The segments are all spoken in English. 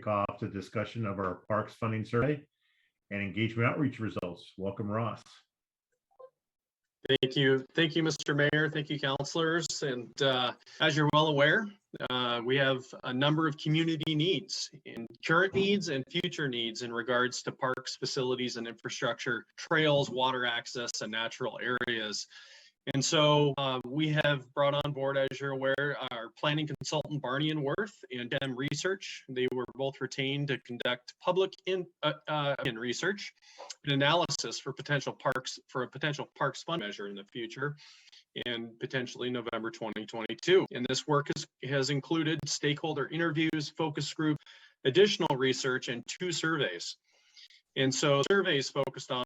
off the discussion of our parks funding survey and engagement outreach results. Welcome, Ross. Thank you, Mr. Mayor. Thank you, councilors. And as you're well aware, we have a number of community needs, and current needs and future needs in regards to parks, facilities, and infrastructure, trails, water access, and natural areas. And so we have brought on board, as you're aware, our planning consultant, Barney and Worth, and M Research. They were both retained to conduct public research and analysis for a potential parks fund measure in the future, and potentially November 2022. And this work has included stakeholder interviews, focus group, additional research, and 2 surveys. And so surveys focused on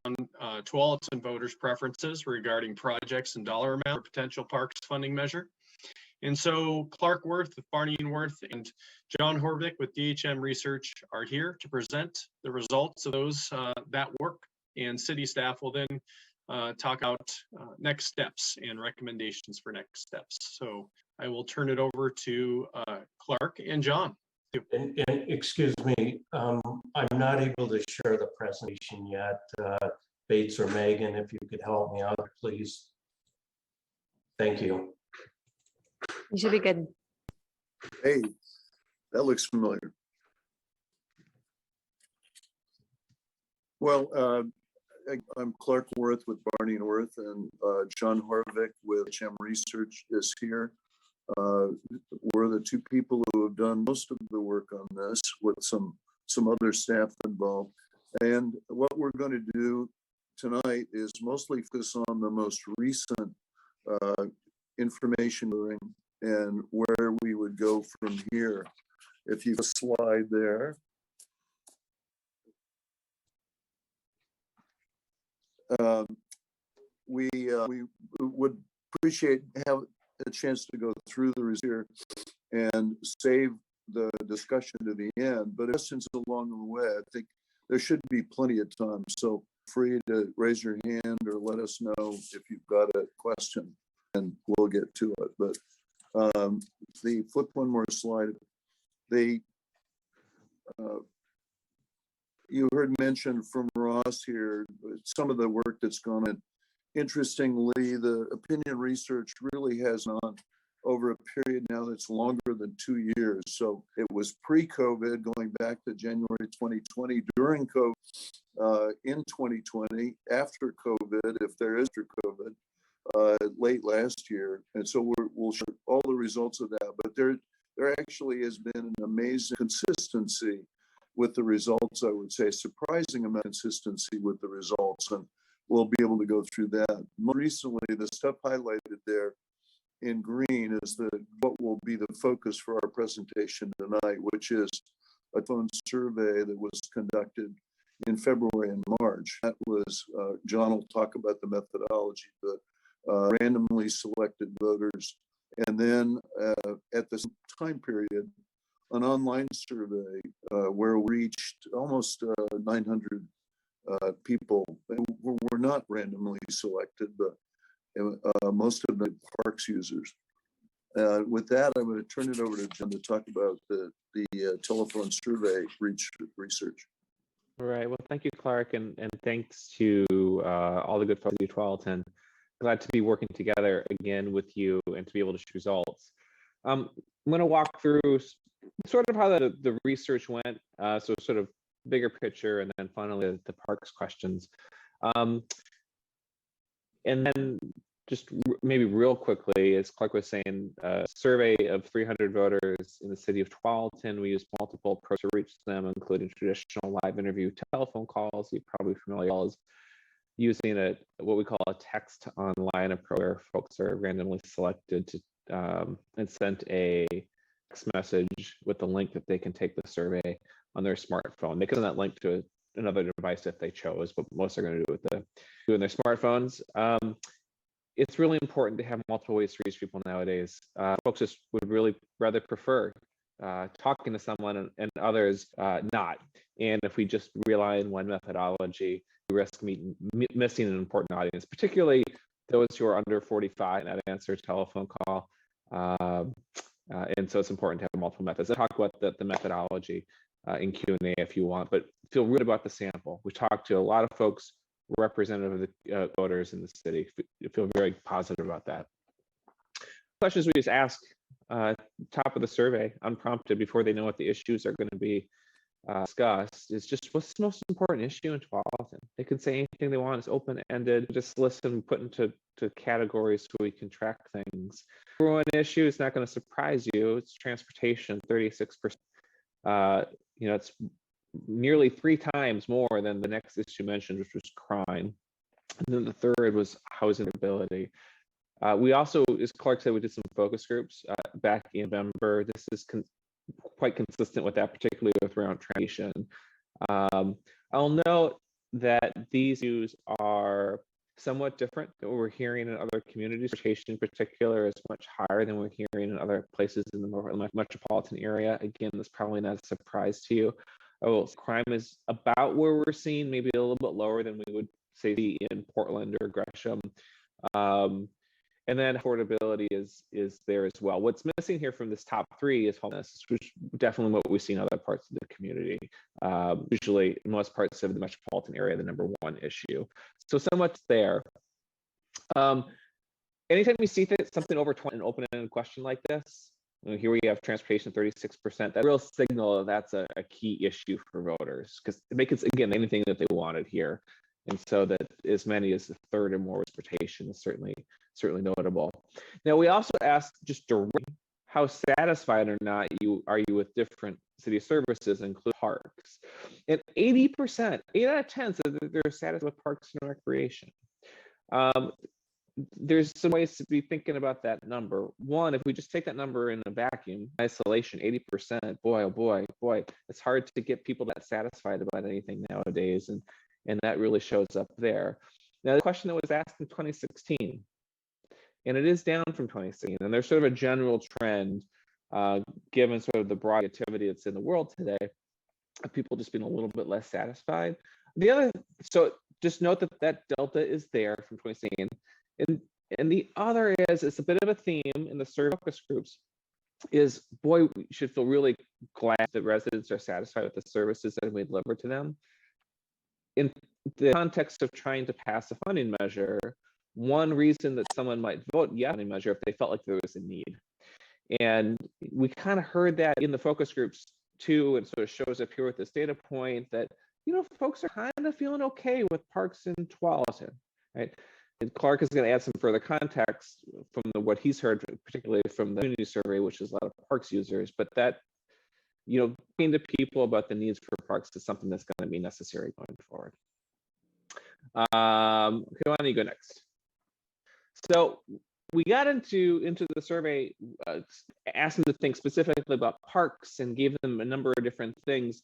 Tualatin voters' preferences regarding projects and dollar amount for potential parks funding measure. And so Clark Worth with Barney and Worth and John Horvick with DHM Research are here to present the results of that work. And city staff will then talk about next steps and recommendations for next steps. So I will turn it over to Clark and John. And excuse me, I'm not able to share the presentation yet. Bates or Megan, if you could help me out, please. Thank you. You should be good. Hey, that looks familiar. Well, I'm Clark Worth with Barney and Worth, and John Horvick with HM Research is here. We're the 2 people who have done most of the work on this with some other staff involved. And what we're going to do tonight is mostly focus on the most recent information and where we would go from here. If you have a slide there. We would appreciate having a chance to go through the here and save the discussion to the end, but questions along the way, I think there should be plenty of time. So free to raise your hand or let us know if you've got a question and we'll get to it. But the flip one more slide. You heard mentioned from Ross here, some of the work that's gone in. Interestingly, the opinion research really has on over a period now that's longer than 2 years. So it was pre-COVID, going back to January 2020, during COVID, in 2020, after COVID, if there is after COVID, late last year. And so we'll show all the results of that. But there actually has been an amazing consistency with the results, I would say, surprising amount of consistency with the results. And we'll be able to go through that. More recently, the stuff highlighted there in green is what will be the focus for our presentation tonight, which is a phone survey that was conducted in February and March. That was, John will talk about the methodology, but randomly selected voters. And then at this time period, an online survey where we reached almost 900 people who were not randomly selected, but most of them parks users. With that, I'm going to turn it over to John to talk about the telephone survey research. All right. Well, thank you, Clark, and thanks to all the good folks at Tualatin. Glad to be working together again with you and to be able to share results. I'm going to walk through sort of how the research went, so sort of bigger picture, and then finally the parks questions. And then just maybe real quickly, as Clark was saying, a survey of 300 voters in the city of Tualatin. We used multiple approaches to reach them, including traditional live interview telephone calls. You're probably familiar with using what we call a text online approach, where folks are randomly selected to and sent a text message with the link that they can take the survey on their smartphone. They can send that link to another device if they chose, but most are going to do in their smartphones. It's really important to have multiple ways to reach people nowadays. Folks just would really rather prefer talking to someone and others not. And if we just rely on one methodology, we risk missing an important audience, particularly those who are under 45 and answer a telephone call. And so it's important to have multiple methods. I'll talk about the methodology in Q&A if you want, but feel good about the sample. We talked to a lot of folks representative of the voters in the city. Feel very positive about that. Questions we just ask top of the survey, unprompted, before they know what the issues are going to be discussed, is just what's the most important issue in Tualatin. They can say anything they want. It's open-ended. Just listen, put into categories so we can track things. Number one issue is not going to surprise you. It's transportation, 36%. It's nearly 3 times more than the next issue mentioned, which was crime. And then the third was housing ability. We also, as Clark said, we did some focus groups back in November. This is quite consistent with that, particularly with around transportation. I'll note that these views are somewhat different than what we're hearing in other communities. Transportation in particular is much higher than we're hearing in other places in the metropolitan area. Again, that's probably not a surprise to you. Crime is about where we're seeing, maybe a little bit lower than we would say in Portland or Gresham. And then affordability is there as well. What's missing here from this top 3 is homelessness, which is definitely what we see in other parts of the community. Usually, in most parts of the metropolitan area, the number 1 issue. So much there. Anytime we see something over 20, an open-ended question like this, here we have transportation 36%. That's a real signal that's a key issue for voters, because it makes, again, anything that they wanted here. And so that as many as a third or more transportation is certainly notable. Now, we also asked just directly how satisfied or not are you with different city services, including parks. And 80%, 8 out of 10 said that they're satisfied with parks and recreation. There's some ways to be thinking about that number. One, if we just take that number in a vacuum, isolation, 80%, boy, oh boy, it's hard to get people that satisfied about anything nowadays. And that really shows up there. Now, the question that was asked in 2016, and it is down from 2016, and there's sort of a general trend, given sort of the broad activity that's in the world today, of people just being a little bit less satisfied. So just note that delta is there from 2016. And the other is, it's a bit of a theme in the survey focus groups, is, boy, we should feel really glad that residents are satisfied with the services that we deliver to them. In the context of trying to pass a funding measure, one reason that someone might vote yes on a measure if they felt like there was a need. And we kind of heard that in the focus groups too, and sort of shows up here with this data point that, folks are kind of feeling okay with parks in Tualatin, right? And Clark is going to add some further context from what he's heard, particularly from the community survey, which is a lot of parks users, but that, talking to people about the needs for parks is something that's going to be necessary going forward. Okay, why don't you go next? So we got into the survey, asked them to think specifically about parks and gave them a number of different things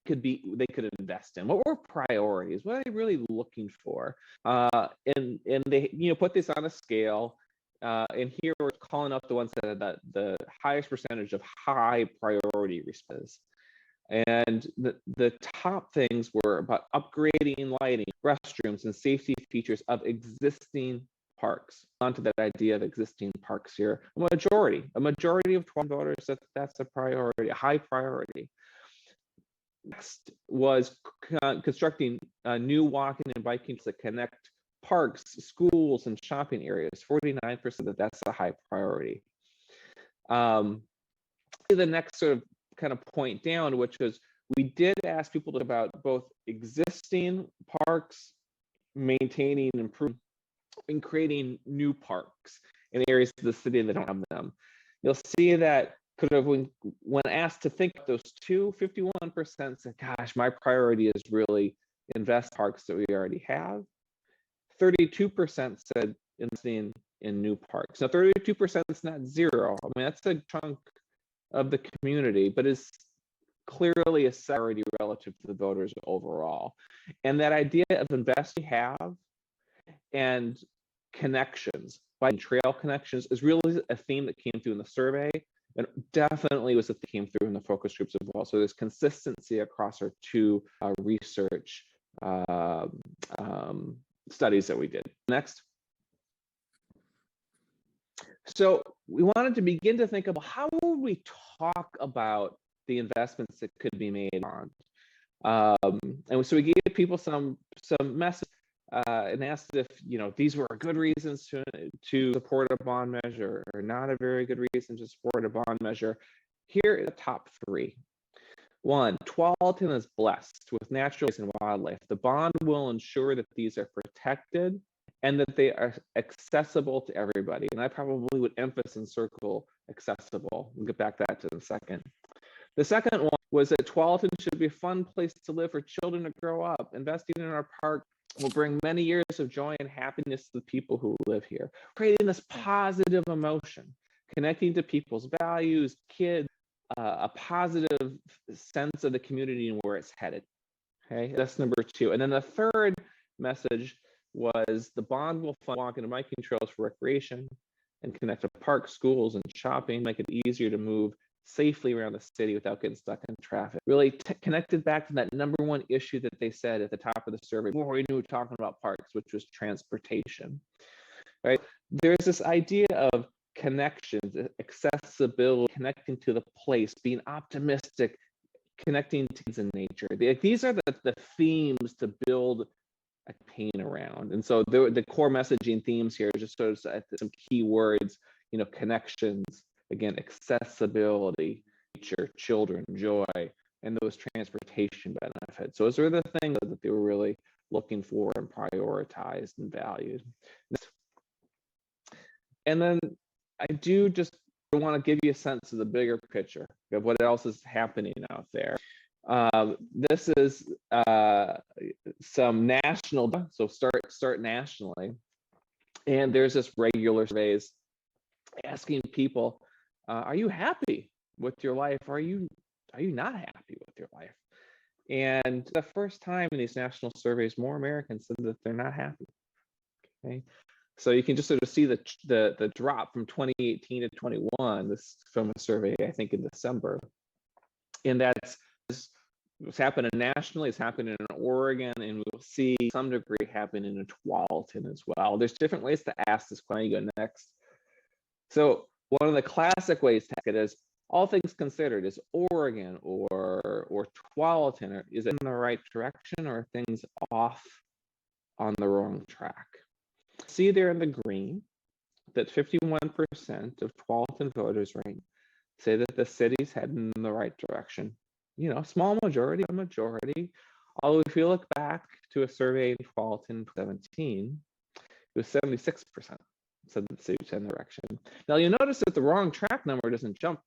they could invest in. What were priorities? What are they really looking for? And they put this on a scale. And here we're calling out the ones that had the highest percentage of high priority responses. And the top things were about upgrading lighting, restrooms, and safety features of existing parks. Onto that idea of existing parks here. A majority of 12 voters, that's a priority, a high priority. Next was constructing new walking and biking that connect parks, schools, and shopping areas. 49% that's a high priority. The next sort of kind of point down, which was, we did ask people about both existing parks, maintaining, improving, and creating new parks in areas of the city that don't have them. You'll see that when asked to think of those two, 51% said, gosh, my priority is really invest parks that we already have. 32% said investing in new parks. Now, 32% is not zero. I mean, that's a chunk of the community, but is clearly a priority relative to the voters overall. And that idea of investing have and connections, by trail connections, is really a theme that came through in the survey, and definitely was a theme that came through in the focus groups as well. So there's consistency across our two research studies that we did. Next. So we wanted to begin to think about how would we talk about the investments that could be made on. And so we gave people some message and asked if these were good reasons to support a bond measure or not a very good reason to support a bond measure. Here are the top three. One, Tualatin is blessed with natural and wildlife. The bond will ensure that these are protected and that they are accessible to everybody. And I probably would emphasize and circle accessible. We'll get back to that in a second. The second one was that Tualatin should be a fun place to live for children to grow up. Investing in our park will bring many years of joy and happiness to the people who live here, creating this positive emotion, connecting to people's values, kids, a positive sense of the community and where it's headed. Okay, that's number two. And then the third message was the bond will fund walking and biking trails for recreation and connect to parks, schools, and shopping, make it easier to move safely around the city without getting stuck in traffic. Really connected back to that number one issue that they said at the top of the survey before we knew talking about parks, which was transportation. Right? There's this idea of connections, accessibility, connecting to the place, being optimistic, connecting to things in nature. These are the themes to build a campaign around. And so the core messaging themes here are just sort of some key words, connections, again, accessibility, nature, children, joy, and those transportation benefits. So those are the things that they were really looking for and prioritized and valued. And then I do just want to give you a sense of the bigger picture of what else is happening out there. This is some national, so start nationally. And there's this regular surveys asking people, are you happy with your life? Are you not happy with your life? And the first time in these national surveys, more Americans said that they're not happy. Okay. So you can just sort of see the drop from 2018 to 21. This is from a survey, I think, in December. And that's what's happening nationally. It's happening in Oregon, and we'll see some degree happening in Tualatin as well. There's different ways to ask this question. You go next. So one of the classic ways to ask it is, all things considered, is Oregon or Tualatin, is it in the right direction, or are things off on the wrong track? See there in the green that 51% of Tualatin voters say that the city's heading in the right direction. Small majority, a majority. Although if you look back to a survey in Tualatin 2017, it was 76% said that the city's heading in the direction. Now you'll notice that the wrong track number doesn't jump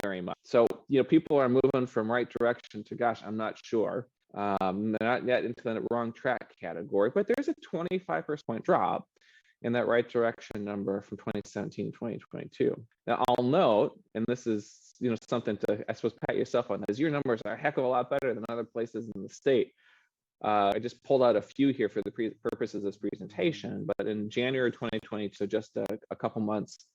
very much. So people are moving from right direction to gosh, I'm not sure. They're not yet into the wrong track category, but there's a 25% point drop in that right direction number from 2017 to 2022. Now I'll note, and this is something to, I suppose, pat yourself on, is your numbers are a heck of a lot better than other places in the state. I just pulled out a few here for the purposes of this presentation, but in January 2020, so just a couple months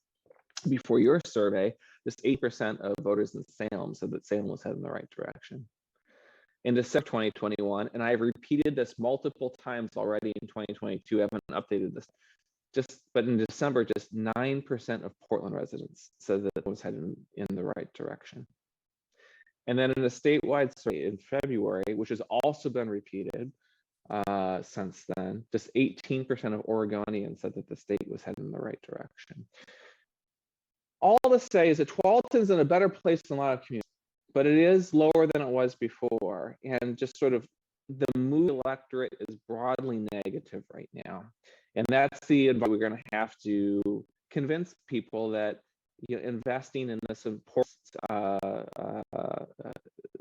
before your survey, just 8% of voters in Salem said that Salem was heading in the right direction. In December 2021, and I've repeated this multiple times already in 2022, I haven't updated this, but in December, just 9% of Portland residents said that it was heading in the right direction. And then in a statewide survey in February, which has also been repeated since then, just 18% of Oregonians said that the state was heading in the right direction. All to say is that Tualatin's in a better place than a lot of communities, but it is lower than it was before. And just sort of the mood electorate is broadly negative right now. And that's the advice we're going to have to convince people that investing in this important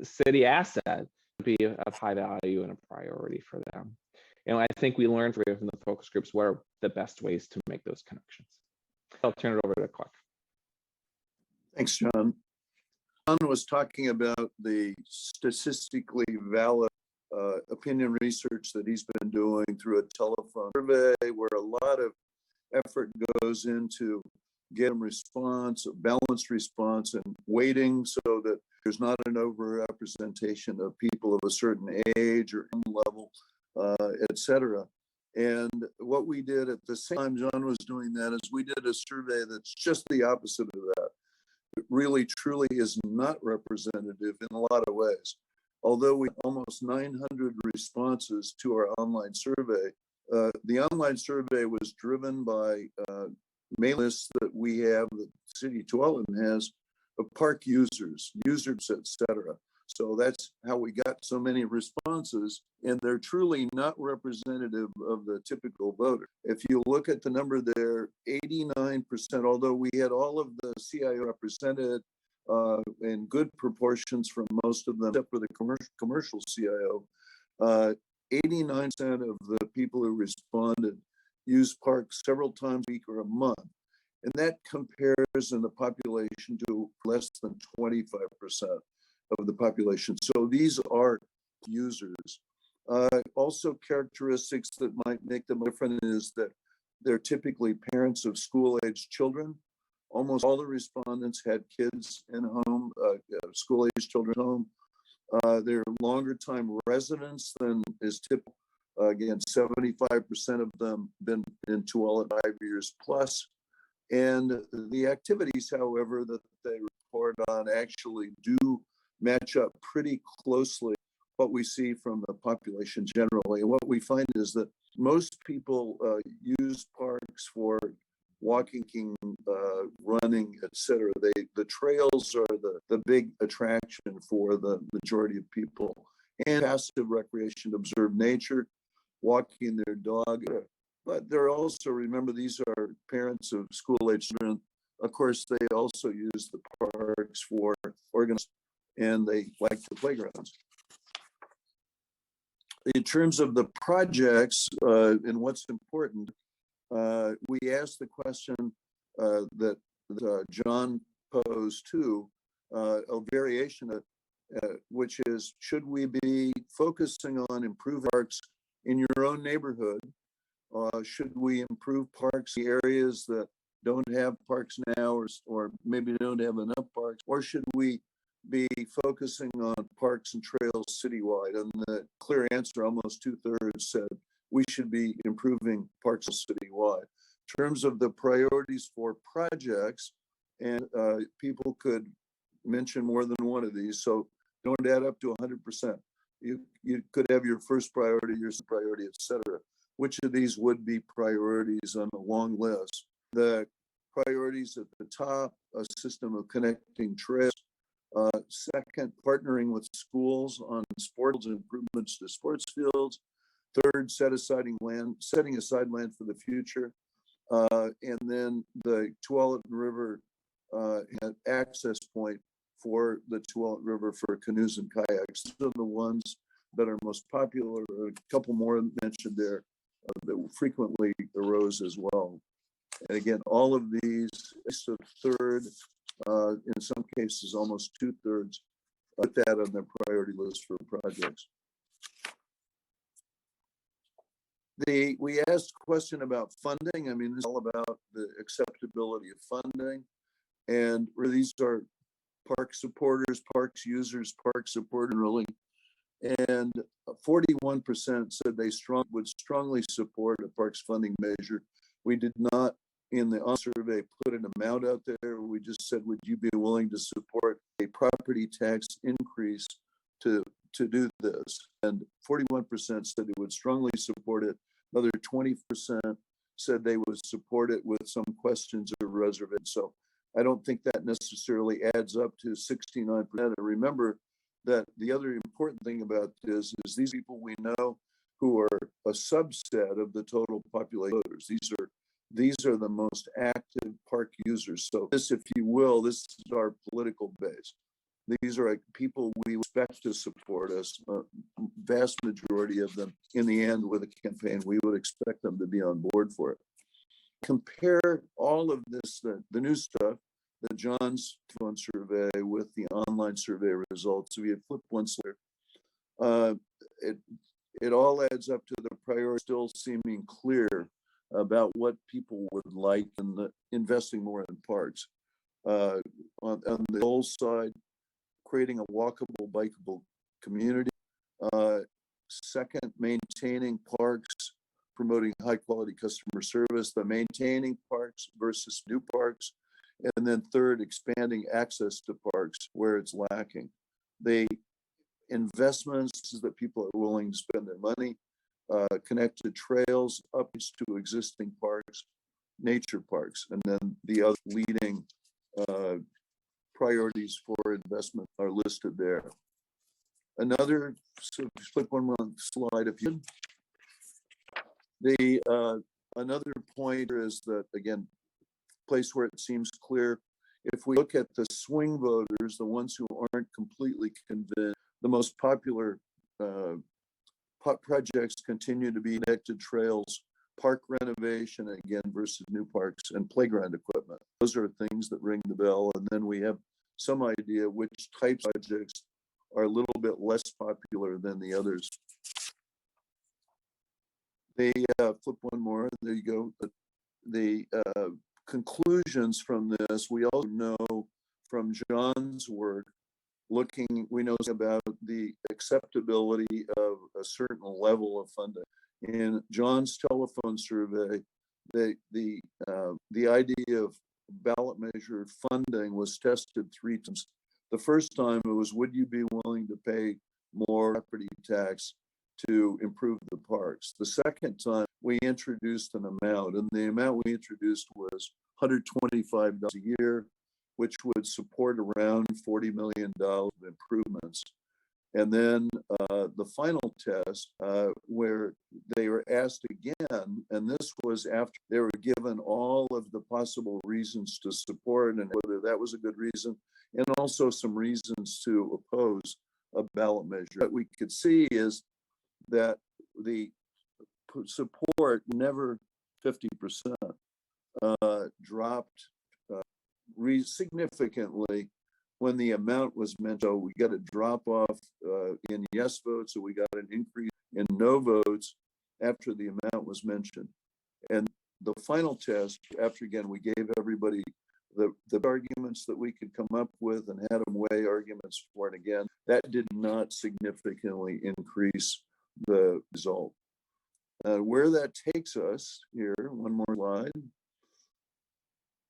city asset would be of high value and a priority for them. And I think we learned from the focus groups what are the best ways to make those connections. I'll turn it over to Clark. Thanks, John. John was talking about the statistically valid opinion research that he's been doing through a telephone survey, where a lot of effort goes into getting response, a balanced response, and weighting so that there's not an overrepresentation of people of a certain age or level, et cetera. And what we did at the same time John was doing that is we did a survey that's just the opposite of that. It really truly is not representative in a lot of ways. Although we almost 900 responses to our online survey, the online survey was driven by mail lists that we have, that the city of Tualatin has, of park users, etc. So that's how we got so many responses, and they're truly not representative of the typical voter. If you look at the number there, 89%, although we had all of the CIO represented in good proportions from most of them, except for the commercial CIO, 89% of the people who responded use parks several times a week or a month. And that compares in the population to less than 25% of the population. So these are users. Also characteristics that might make them different is that they're typically parents of school-aged children. Almost all the respondents had kids in home, school-aged children at home. They're longer time residents than is typical. Again, 75% of them been in Tualatin 5 years plus. And the activities, however, that they report on actually do match up pretty closely what we see from the population generally. And what we find is that most people use parks for walking, running, etc. The trails are the big attraction for the majority of people. And passive recreation to observe nature, walking their dog. But they're also, remember, these are parents of school-aged children. Of course, they also use the parks for organizing, and they like the playgrounds. In terms of the projects and what's important, we asked the question that John posed too, a variation of, which is, should we be focusing on improving parks in your own neighborhood? Should we improve parks in areas that don't have parks now, or maybe don't have enough parks? Or should we be focusing on parks and trails citywide? And the clear answer, almost 2/3 said we should be improving parks citywide. In terms of the priorities for projects, and people could mention more than one of these, so don't add up to 100%. You could have your first priority, your second priority, etc. Which of these would be priorities on a long list? The priorities at the top, a system of connecting trails. Second, partnering with schools on sports improvements to sports fields. Third, setting aside land for the future. And then the Tualatin River access point for the Tualatin River for canoes and kayaks. Those are the ones that are most popular. A couple more mentioned there that frequently arose as well. And again, all of these, a third, in some cases, almost 2/3, put that on their priority list for projects. We asked a question about funding. I mean, this is all about the acceptability of funding. And these are park supporters, parks users, park supporters, really. And 41% said they would strongly support a parks funding measure. We did not, in the survey, put an amount out there. We just said, would you be willing to support a property tax increase to do this? And 41% said they would strongly support it. Another 20% said they would support it with some questions or reservations. So I don't think that necessarily adds up to 69%. And remember that the other important thing about this is these people we know who are a subset of the total population voters. These are the most active park users. So this, if you will, this is our political base. These are people we expect to support us. Vast majority of them, in the end, with a campaign, we would expect them to be on board for it. Compare all of this, the new stuff, the John's phone survey with the online survey results. So we had flipped one later. It all adds up to the priority still seeming clear about what people would like and investing more in parks. On the goal side, creating a walkable, bikeable community. Second, maintaining parks, promoting high quality customer service, the maintaining parks versus new parks. And then third, expanding access to parks where it's lacking. They investments that people are willing to spend their money, connected trails, updates to existing parks, nature parks, and then the other leading priorities for investment are listed there. Another, so flip one more slide if you. Another point is that, again, place where it seems clear, if we look at the swing voters, the ones who aren't completely convinced, the most popular projects continue to be connected trails, park renovation, again, versus new parks, and playground equipment. Those are things that ring the bell. And then we have some idea which types of projects are a little bit less popular than the others. They flip one more. There you go. The conclusions from this, we also know from John's work, we know about the acceptability of a certain level of funding. In John's telephone survey, the idea of ballot measure funding was tested 3 times. The first time it was, would you be willing to pay more property tax to improve the parks? The second time we introduced an amount, and the amount we introduced was $125 a year, which would support around $40 million of improvements. And then the final test, where they were asked again, and this was after they were given all of the possible reasons to support and whether that was a good reason, and also some reasons to oppose a ballot measure. What we could see is that the support, never 50%, dropped significantly when the amount was mentioned. So we got a drop off in yes votes, so we got an increase in no votes after the amount was mentioned. And the final test, after again, we gave everybody the arguments that we could come up with and had them weigh arguments for it again, that did not significantly increase the result. Where that takes us here, one more slide.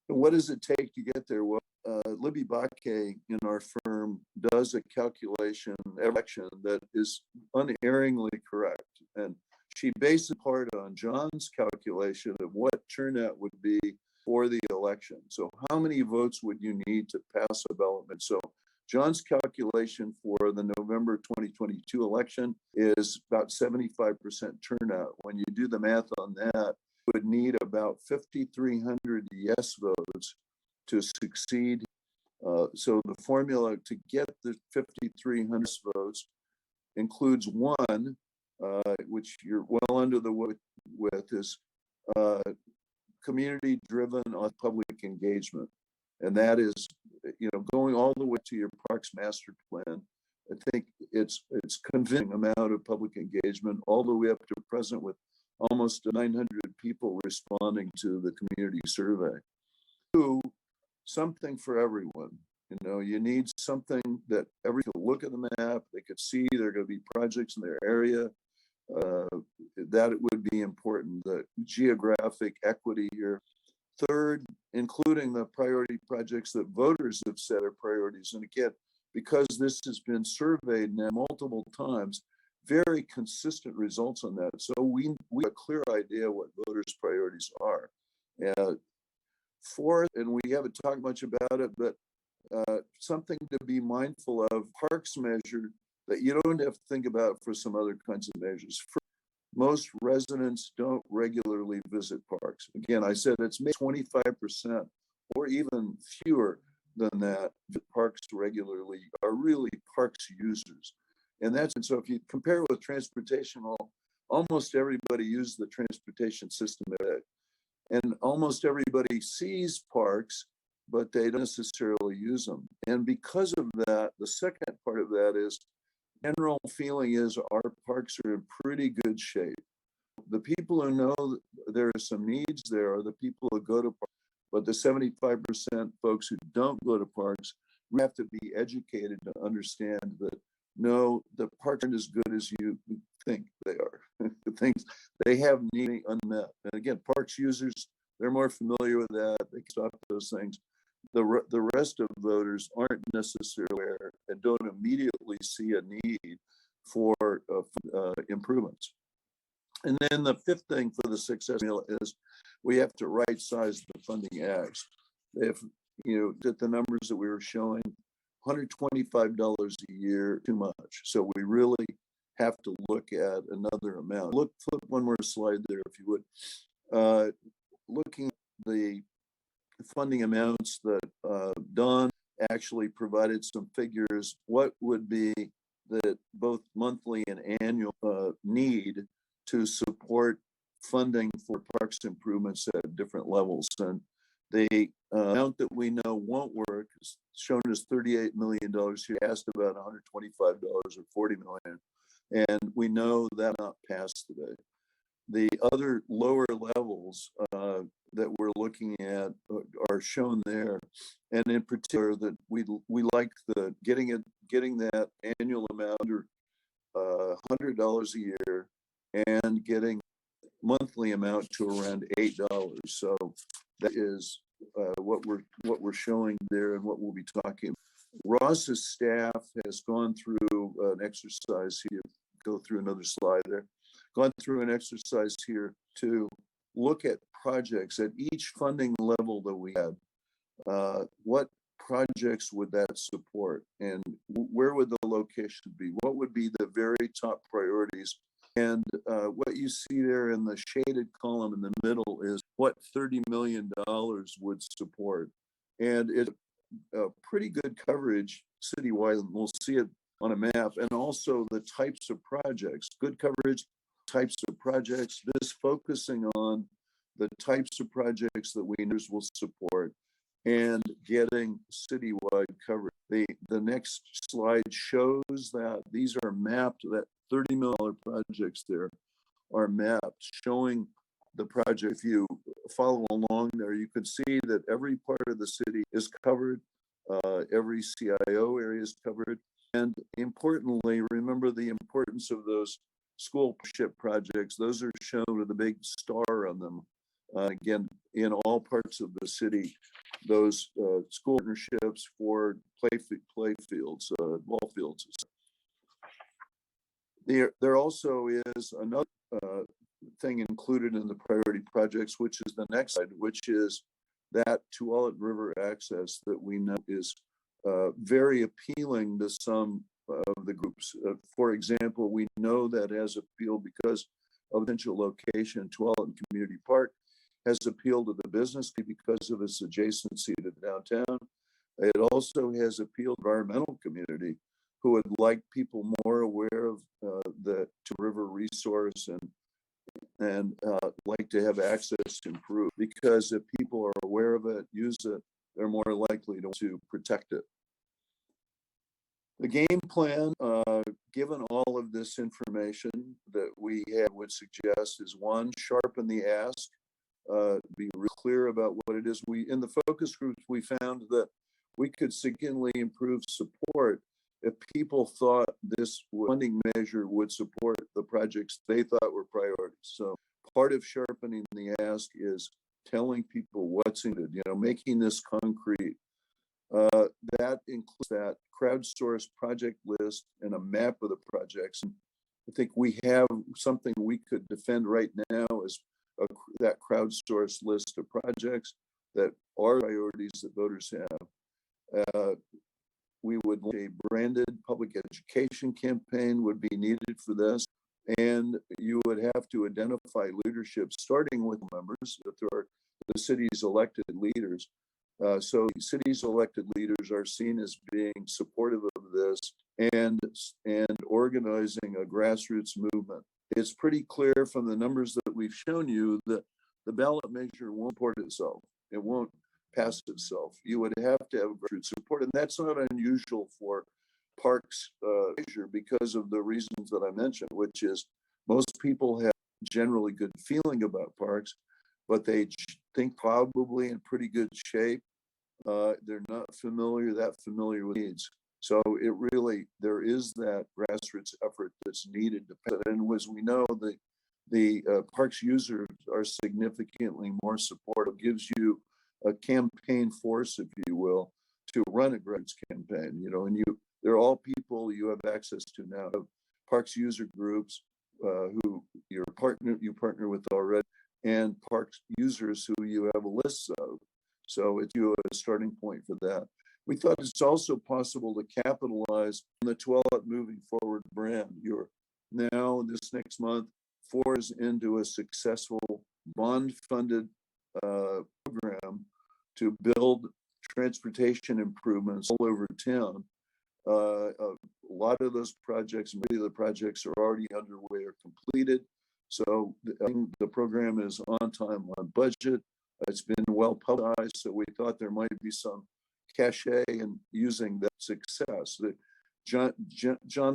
What does it take to get there? Well, Libby Bakke in our firm does a calculation election that is unerringly correct. And she based it part on John's calculation of what turnout would be for the election. So how many votes would you need to pass a ballot? So John's calculation for the November 2022 election is about 75% turnout. When you do the math on that, would need about 5,300 yes votes to succeed. So the formula to get the 5,300 votes includes one, which you're well under the wood with, is community-driven public engagement, and that is, going all the way to your parks master plan. I think it's convincing amount of public engagement all the way up to present with almost 900 people responding to the community survey. Something for everyone. You need something that everyone can look at the map, they could see there are going to be projects in their area. That it would be important, the geographic equity here. Third, including the priority projects that voters have set are priorities. And again, because this has been surveyed now multiple times, very consistent results on that. So we have a clear idea what voters' priorities are. Fourth, and we haven't talked much about it, but something to be mindful of, parks measure that you don't have to think about for some other kinds of measures. Most residents don't regularly visit parks. Again, I said it's maybe 25% or even fewer than that parks regularly are really parks users. And so if you compare with transportation, almost everybody uses the transportation system today. And almost everybody sees parks, but they don't necessarily use them. And because of that, the second part of that is, general feeling is our parks are in pretty good shape. The people who know there are some needs there are the people who go to parks, but the 75% folks who don't go to parks, we have to be educated to understand that no, the parks aren't as good as you think they are. The things they have need unmet. And again, parks users, they're more familiar with that. They can stop those things. the rest of voters aren't necessarily aware and don't immediately see a need for improvements. And then the fifth thing for the success meal is we have to right size the funding acts. If at the numbers that we were showing, $125 a year too much. So we really have to look at another amount. Flip one more slide there, if you would. Looking at the funding amounts that Don actually provided some figures, what would be the both monthly and annual need to support funding for parks improvements at different levels. And the amount that we know won't work is shown as $38 million. You asked about $125 or $40 million. And we know that not passed today. The other lower levels that we're looking at are shown there, and in particular that we like the getting that annual amount under $100 a year and getting monthly amount to around $8. So that is what we're showing there and what we'll be talking. Ross's staff has gone through an exercise here. Go through another slide there. Gone through an exercise here to look at projects at each funding level that we had. What projects would that support, and where would the location be? What would be the very top priorities? And what you see there in the shaded column in the middle is what $30 million would support. And it's a pretty good coverage citywide, and we'll see it on a map, and also the types of projects, good coverage, types of projects, this focusing on the types of projects that we will support and getting citywide coverage. The next slide shows that these are mapped, that $30 million projects there are mapped, showing the project. If you follow along there, you can see that every part of the city is covered, every CIO area is covered. And importantly, remember the importance of those schoolship projects. Those are shown with a big star on them. Again, in all parts of the city, those school partnerships for play fields, ball fields. There also is another thing included in the priority projects, which is the next slide, which is that Tualatin River access that we know is very appealing to some of the groups. For example, we know that has appealed because of potential location. Tualatin Community Park has appealed to the business because of its adjacency to downtown. It also has appealed to the environmental community, who would like people more aware of the river resource and like to have access improved, because if people are aware of it, use it, they're more likely to protect it. The game plan, given all of this information that we have, would suggest is one, sharpen the ask, be real clear about what it is. In the focus groups, we found that we could significantly improve support if people thought this funding measure would support the projects they thought were priorities. So part of sharpening the ask is telling people what's needed, making this concrete. That includes that crowdsourced project list and a map of the projects. And I think we have something we could defend right now is that crowdsourced list of projects that are priorities that voters have. We would a branded public education campaign would be needed for this. And you would have to identify leadership, starting with members, that there are the city's elected leaders. So city's elected leaders are seen as being supportive of this and organizing a grassroots movement. It's pretty clear from the numbers that we've shown you that the ballot measure won't support itself. It won't pass itself. You would have to have grassroots support, and that's not unusual for parks measure because of the reasons that I mentioned, which is most people have generally good feeling about parks, but they think probably in pretty good shape. They're not that familiar with needs. So there is that grassroots effort that's needed to pass it. And as we know, the parks users are significantly more supportive, gives you a campaign force, if you will, to run a grants campaign, and they're all people you have access to now. Parks user groups who you partner with already, and parks users who you have a list of. So it's a starting point for that. We thought it's also possible to capitalize on the 12 Moving Forward brand. You're now, this next month, 4 is into a successful bond-funded program to build transportation improvements all over town. A lot of those projects, many of the projects are already underway or completed. So the program is on time, on budget. It's been well publicized, so we thought there might be some cachet in using that success. John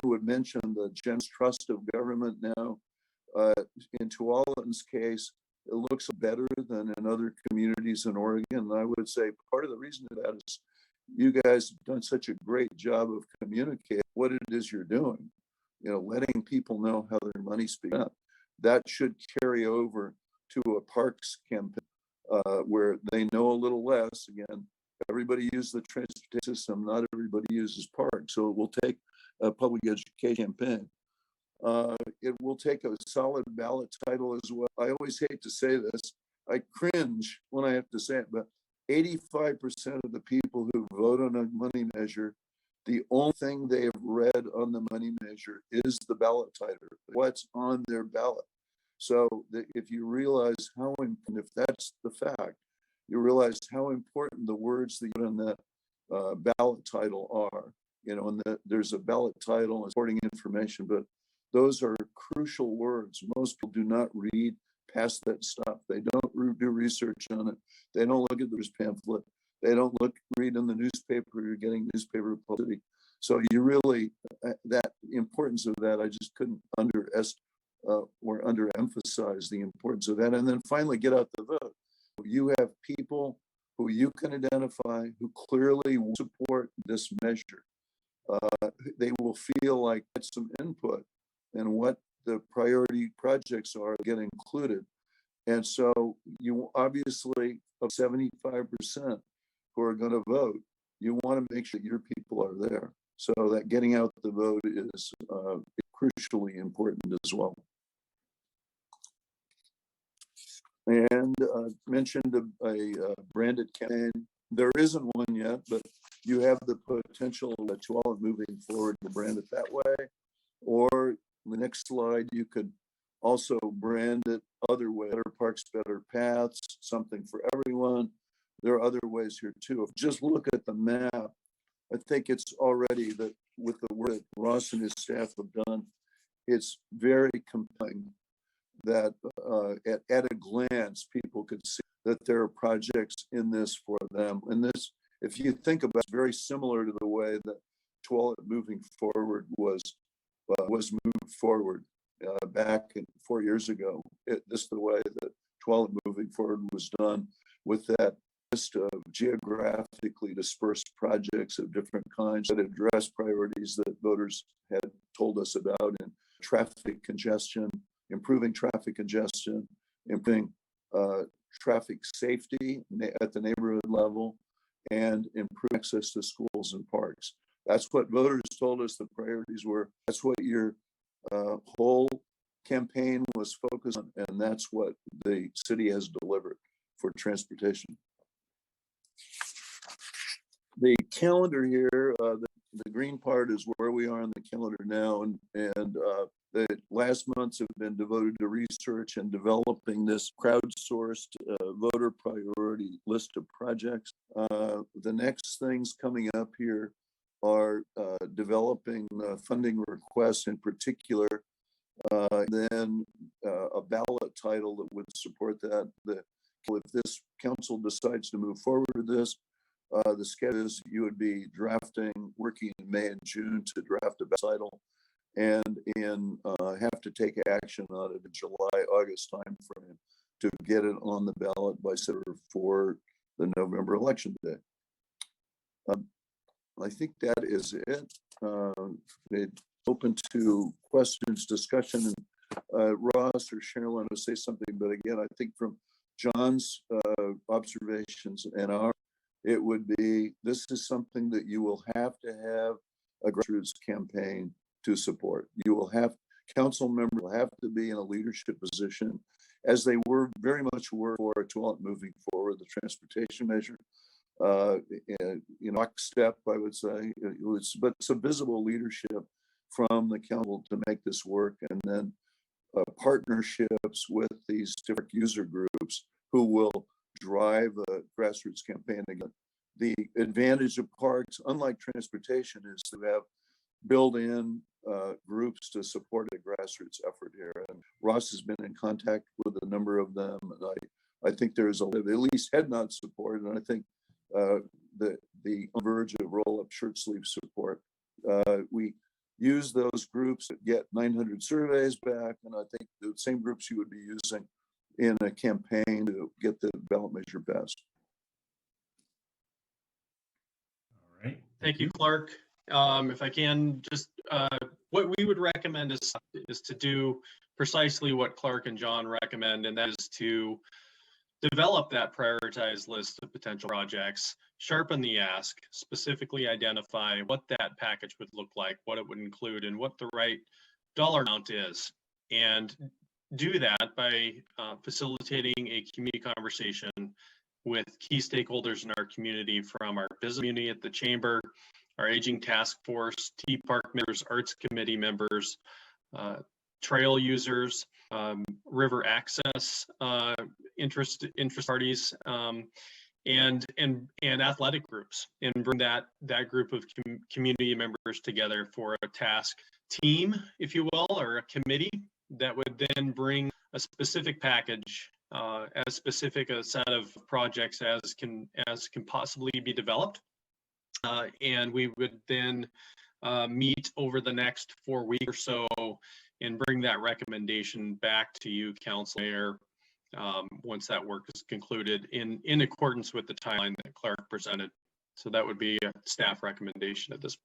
would mention the generous trust of government now. In Tualatin's case, it looks better than in other communities in Oregon. And I would say part of the reason for that is you guys have done such a great job of communicating what it is you're doing, letting people know how their money's spent. That should carry over to a parks campaign where they know a little less. Again, everybody uses the transportation system, not everybody uses parks. So it will take a public education campaign. It will take a solid ballot title as well. I always hate to say this. I cringe when I have to say it, but 85% of the people who vote on a money measure, the only thing they have read on the money measure is the ballot title, what's on their ballot. So if you realize how important, if that's the fact, you realize how important the words that you put on that ballot title are. And that there's a ballot title and supporting information, but those are crucial words. Most people do not read past that stuff. They don't do research on it. They don't look at this pamphlet. They don't read in the newspaper. You're getting newspaper publicity. So you really, that importance of that, I just couldn't underemphasize the importance of that. And then finally, get out the vote. You have people who you can identify who clearly support this measure. They will feel like that's some input and what the priority projects are get included. And so you obviously, of 75% who are going to vote, you want to make sure your people are there. So that getting out the vote is crucially important as well. And mentioned a branded campaign. There isn't one yet, but you have the potential to all moving forward to brand it that way. Or the next slide, you could also brand it other way, better parks, better paths, something for everyone. There are other ways here too. If just look at the map, I think it's already that with the work that Ross and his staff have done, it's very compelling that at a glance, people could see that there are projects in this for them. And this, if you think about it, it's very similar to the way that Tualatin Moving Forward was moved forward back 4 years ago. This is the way that Tualatin Moving Forward was done, with that list of geographically dispersed projects of different kinds that address priorities that voters had told us about in traffic congestion, improving traffic congestion, improving traffic safety at the neighborhood level, and improve access to schools and parks. That's what voters told us the priorities were. That's what your whole campaign was focused on, and that's what the city has delivered for transportation. The calendar here, the green part is where we are on the calendar now, and the last months have been devoted to research and developing this crowdsourced voter priority list of projects. The next things coming up here are developing funding requests in particular, then a ballot title that would support that. If this council decides to move forward with this, the schedule is you would be working in May and June to draft a ballot title, and have to take action on it in July, August timeframe to get it on the ballot by September for the November election day. I think that is it. It's open to questions, discussion, and Ross or Cheryl want to say something, but again, I think from John's observations and our, it would be, this is something that you will have to have a grassroots campaign to support. You will have, council members will have to be in a leadership position, as they were very much were for moving forward the transportation measure. Step, I would say, but it's a visible leadership from the council to make this work, and then partnerships with these different user groups who will drive a grassroots campaign again. The advantage of parks, unlike transportation, is to have built-in groups to support a grassroots effort here. And Ross has been in contact with a number of them, and I think there's at least head nod support, and I think the verge of roll-up shirt sleeve support. We use those groups that get 900 surveys back, and I think the same groups you would be using in a campaign to get the ballot measure passed. All right. Thank you, Clark. If I can, just what we would recommend is to do precisely what Clark and John recommend, and that is to develop that prioritized list of potential projects, sharpen the ask, specifically identify what that package would look like, what it would include, and what the right dollar amount is. And do that by facilitating a community conversation with key stakeholders in our community, from our business community at the chamber, our aging task force, T Park members, arts committee members, trail users, river access interest parties, and athletic groups, and bring that group of community members together for a task team, if you will, or a committee that would then bring a specific package, as specific a set of projects as can possibly be developed, and we would then meet over the next 4 weeks or so and bring that recommendation back to you, Council Mayor, once that work is concluded in accordance with the timeline that Clark presented. So that would be a staff recommendation at this point.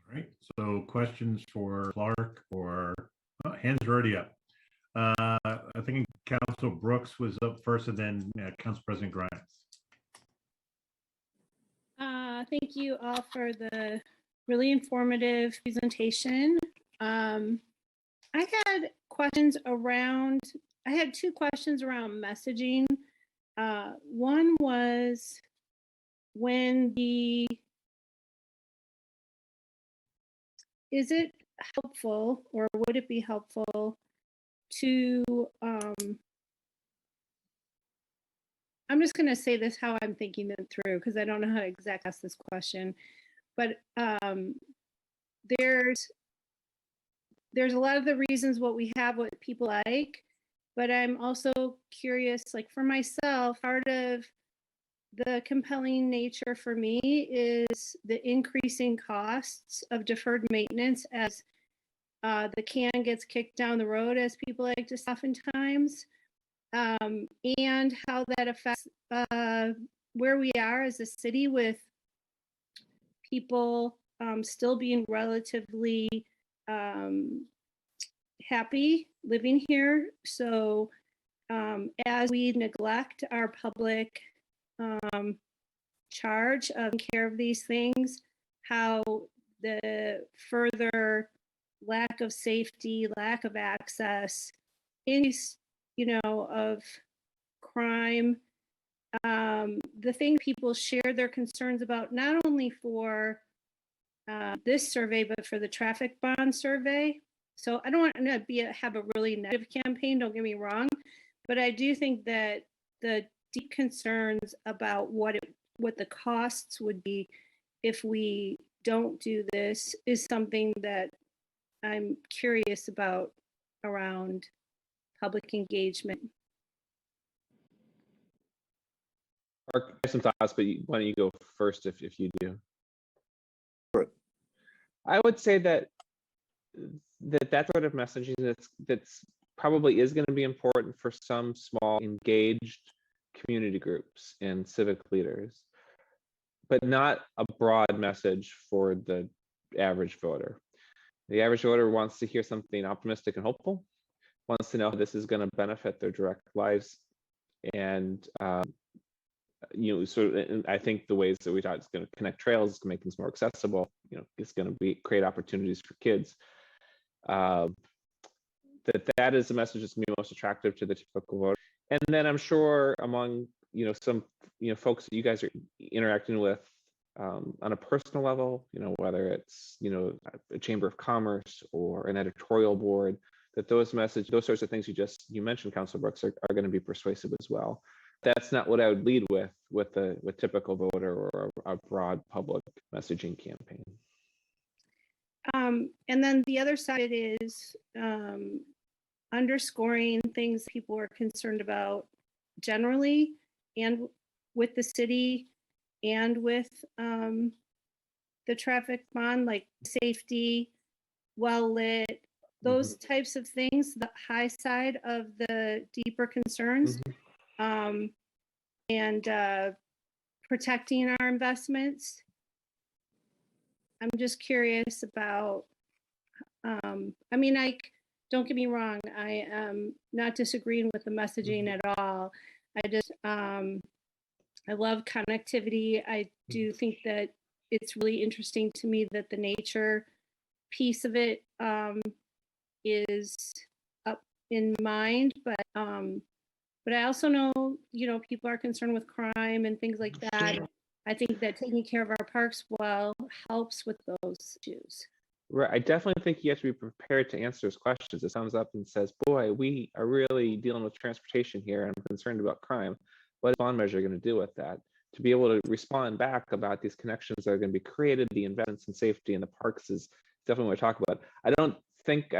All right. So questions for Clark, or hands are already up. I think Council Brooks was up first, and then Council President Grimes. Thank you all for the really informative presentation. I had two questions around messaging. One was, is it helpful, or would it be helpful to, I'm just going to say this how I'm thinking it through, because I don't know how to exactly ask this question, but there's a lot of the reasons what we have, what people like, but I'm also curious, like for myself, part of the compelling nature for me is the increasing costs of deferred maintenance as the can gets kicked down the road, as people like to say oftentimes, and how that affects where we are as a city, with people still being relatively happy living here. So as we neglect our public charge of taking care of these things, how the further lack of safety, lack of access, increase, of crime, the thing people share their concerns about, not only for this survey, but for the traffic bond survey. So I don't want to have a really negative campaign, don't get me wrong, but I do think that the deep concerns about what the costs would be if we don't do this is something that I'm curious about around public engagement. Mark, I have some thoughts, but why don't you go first if you do? Sure. I would say that sort of messaging that's probably is going to be important for some small engaged community groups and civic leaders, but not a broad message for the average voter. The average voter wants to hear something optimistic and hopeful, wants to know how this is going to benefit their direct lives. And, and I think the ways that we thought it's going to connect trails, it's going to make things more accessible, it's going to create opportunities for kids. That is the message that's going to be most attractive to the typical voter. And then I'm sure among, some, folks that you guys are interacting with on a personal level, whether it's, a chamber of commerce or an editorial board, that those sorts of things you mentioned, Councilor Brooks, are going to be persuasive as well. That's not what I would lead with typical voter or a broad public messaging campaign. And then the other side is underscoring things people are concerned about generally, and with the city, and with the traffic bond, like safety, well lit, those types of things, the high side of the deeper concerns, and protecting our investments. I'm just curious about, don't get me wrong, I am not disagreeing with the messaging at all. I love connectivity. I do think that it's really interesting to me that the nature piece of it is up in mind, but I also know, people are concerned with crime and things like that. I think that taking care of our parks well helps with those issues. Right. I definitely think you have to be prepared to answer those questions. It comes up and says, boy, we are really dealing with transportation here, and I'm concerned about crime. What is bond measure going to do with that? To be able to respond back about these connections that are going to be created, the investments in safety in the parks is definitely what I talk about. I don't think,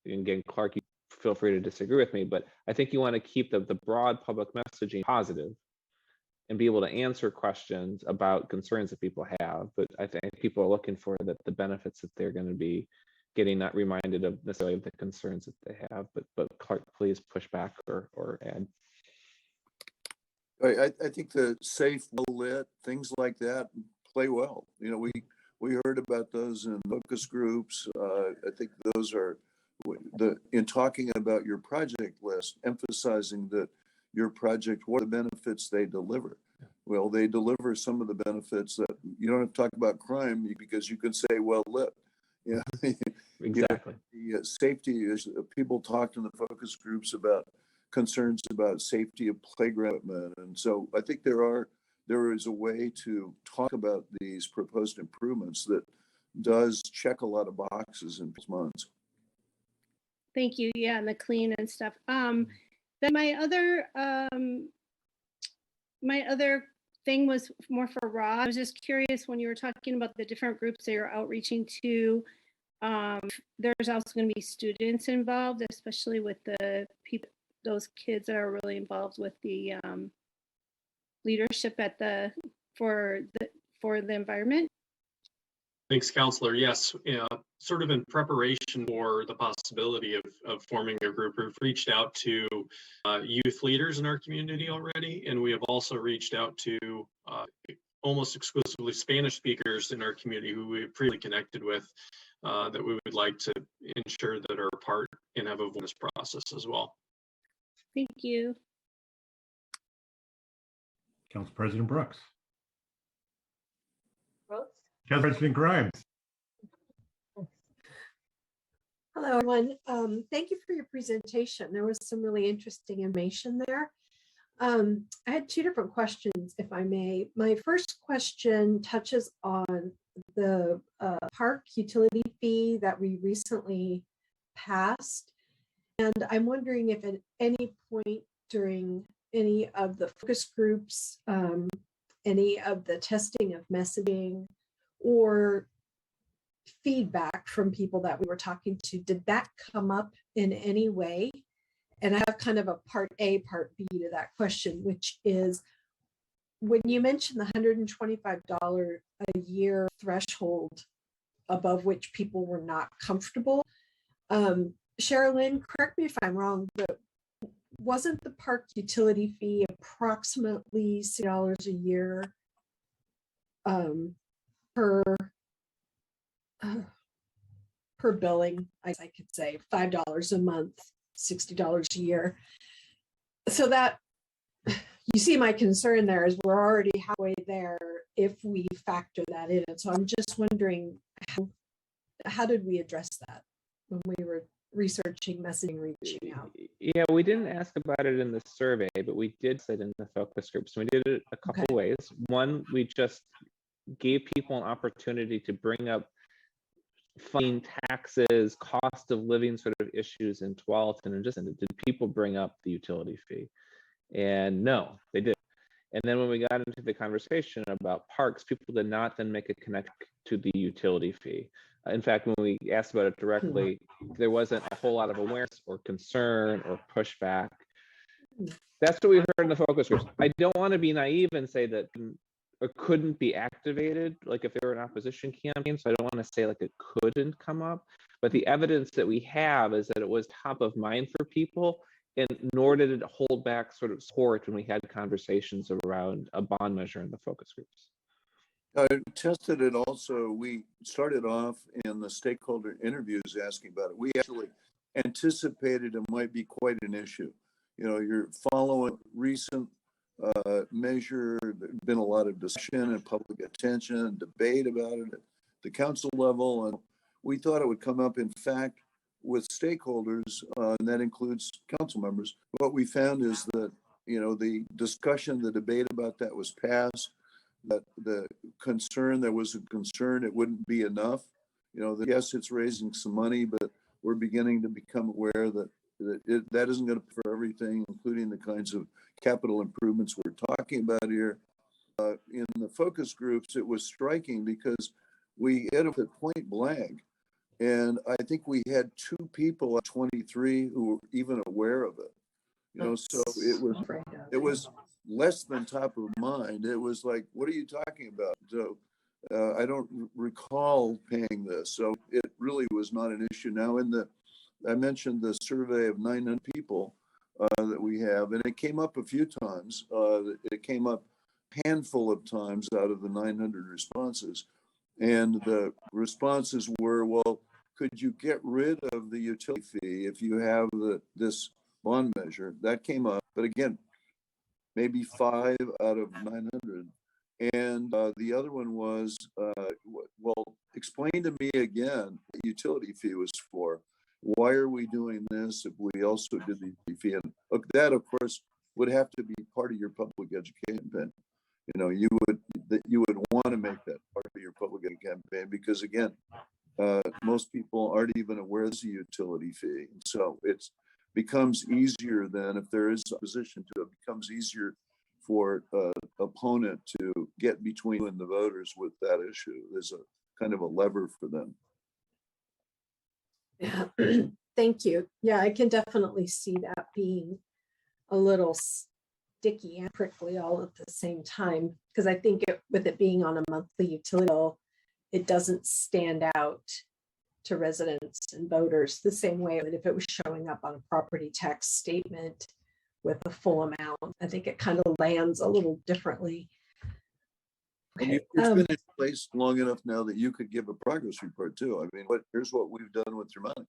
again, Clark, you feel free to disagree with me, but I think you want to keep the broad public messaging positive and be able to answer questions about concerns that people have. But I think people are looking for the benefits that they're going to be getting, not reminded of necessarily the concerns that they have. But Clark, please push back or add. I think the safe, well lit, things like that play well. We heard about those in focus groups. I think those are in talking about your project list, emphasizing that your project, what are the benefits they deliver? Well, they deliver some of the benefits that you don't have to talk about crime because you can say well lit. Exactly. The safety is, people talked in the focus groups about concerns about safety of playground equipment, and so I think there is a way to talk about these proposed improvements that does check a lot of boxes in months. Thank you. Yeah, and the clean and stuff. Then my other thing was more for Rob. I was just curious, when you were talking about the different groups that you're outreaching to, there's also going to be students involved, especially with the people, those kids that are really involved with the leadership for the environment. Thanks, Counselor. Yes, sort of in preparation for the possibility of forming a group, we've reached out to youth leaders in our community already, and we have also reached out to almost exclusively Spanish speakers in our community who we've previously connected with, that we would like to ensure that are a part and have a voice in this process as well. Thank you. Council President Brooks. Brooks? Council President Grimes. Hello, everyone. Thank you for your presentation. There was some really interesting information there. I had two different questions, if I may. My first question touches on the park utility fee that we recently passed. And I'm wondering if at any point during any of the focus groups, any of the testing of messaging, or feedback from people that we were talking to, did that come up in any way? And I have kind of a part A, part B to that question, which is, when you mentioned the $125 a year threshold above which people were not comfortable, Sherilyn, correct me if I'm wrong, but wasn't the park utility fee approximately $6 a year per per billing, I could say $5 a month, $60 a year. So that, you see my concern there is we're already halfway there if we factor that in. And so I'm just wondering, how did we address that when we were researching messaging, reaching out? Yeah, we didn't ask about it in the survey, but we did sit in the focus groups. We did it a couple ways. One, we just gave people an opportunity to bring up funding, taxes, cost of living sort of issues in Tualatin, and just did people bring up the utility fee? And no, they did. And then when we got into the conversation about parks, people did not then make a connection to the utility fee. In fact, when we asked about it directly, there wasn't a whole lot of awareness or concern or pushback. That's what we heard in the focus groups. I don't want to be naive and say that it couldn't be activated, like if there were an opposition campaign. So I don't want to say like it couldn't come up, but the evidence that we have is that it was top of mind for people, and nor did it hold back sort of support when we had conversations around a bond measure in the focus groups. I tested it also. We started off in the stakeholder interviews asking about it. We actually anticipated it might be quite an issue. You know, you're following recent measure. There's been a lot of discussion and public attention and debate about it at the council level. And we thought it would come up, in fact, with stakeholders, and that includes council members. What we found is that, you know, the discussion, the debate about that was passed, that the concern, there was a concern it wouldn't be enough. You know, that yes, it's raising some money, but we're beginning to become aware that that isn't going to for everything, including the kinds of capital improvements we're talking about here. In the focus groups, it was striking because we hit it at point blank. And I think we had 2 people at 23 who were even aware of it. You know, so it was less than top of mind. It was like, what are you talking about? So I don't recall paying this. So it really was not an issue. Now I mentioned the survey of 900 people that we have, and it came up a few times. It came up a handful of times out of the 900 responses. And the responses were, well, could you get rid of the utility fee if you have this bond measure? That came up, but again, maybe 5 out of 900. And the other one was, well, explain to me again what the utility fee was for. Why are we doing this if we also did the utility fee? And that, of course, would have to be part of your public education campaign. You know, you would want to make that part of your public education campaign because, again, most people aren't even aware of the utility fee. And so it becomes easier then, if there is opposition to it, becomes easier for an opponent to get between you and the voters with that issue. There's a kind of a lever for them. Yeah, thank you. Yeah, I can definitely see that being a little sticky and prickly all at the same time, because I think with it being on a monthly utility bill, it doesn't stand out to residents and voters the same way that if it was showing up on a property tax statement with the full amount. I think it kind of lands a little differently. Okay. It's been in place long enough now that you could give a progress report too. I mean, here's what we've done with your money,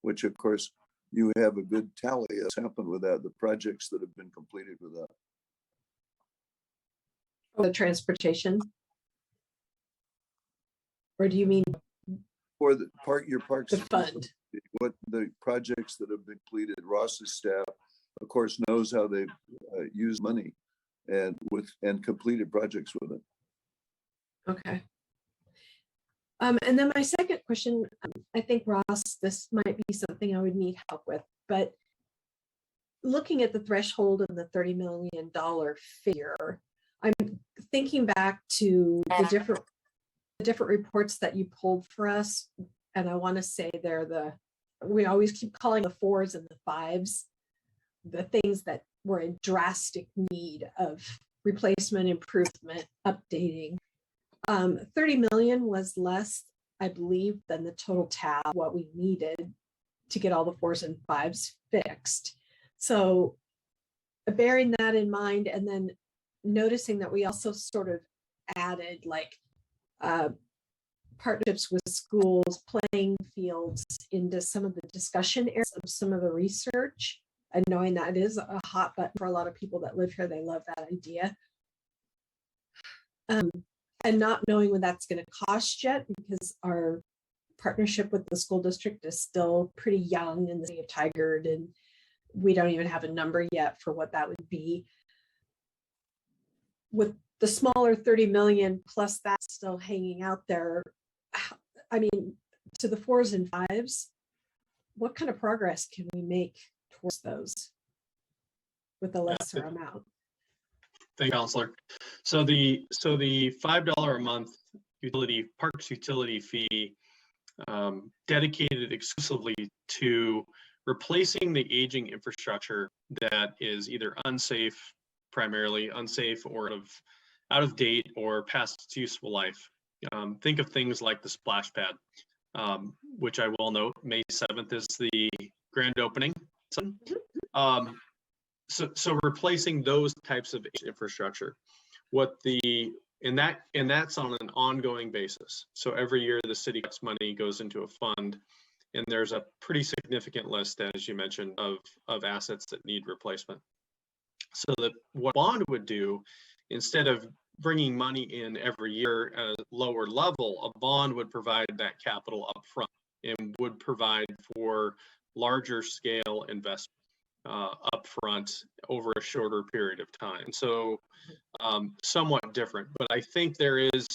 which of course you have a good tally that's happened with that, the projects that have been completed with that. The transportation? Or do you mean? Or the your parks. The fund. What the projects that have been completed, Ross's staff, of course, knows how they use money and completed projects with it. Okay. And then my second question, I think, Ross, this might be something I would need help with, but looking at the threshold and the $30 million figure, I'm thinking back to the different reports that you pulled for us. And I want to say we always keep calling the 4s and the 5s, the things that were in drastic need of replacement, improvement, updating. 30 million was less, I believe, than the total tab, what we needed to get all the 4s and 5s fixed. So bearing that in mind, and then noticing that we also sort of added like partnerships with schools, playing fields into some of the discussion areas of some of the research, and knowing that it is a hot button for a lot of people that live here. They love that idea. And not knowing what that's going to cost yet, because our partnership with the school district is still pretty young in the city of Tigard, and we don't even have a number yet for what that would be. With the smaller 30 million plus that still hanging out there, I mean, to the 4s and 5s, what kind of progress can we make towards those with a lesser amount? Thank you, Counselor. So the $5 a month parks utility fee dedicated exclusively to replacing the aging infrastructure that is either primarily unsafe or out of date or past its useful life. Think of things like the splash pad, which I will note May 7th is the grand opening. So replacing those types of infrastructure, and that's on an ongoing basis. So every year the city gets money, goes into a fund, and there's a pretty significant list, as you mentioned, of assets that need replacement. So that what bond would do, instead of bringing money in every year at a lower level, a bond would provide that capital up front and would provide for larger scale investment upfront over a shorter period of time. So somewhat different, but I think there is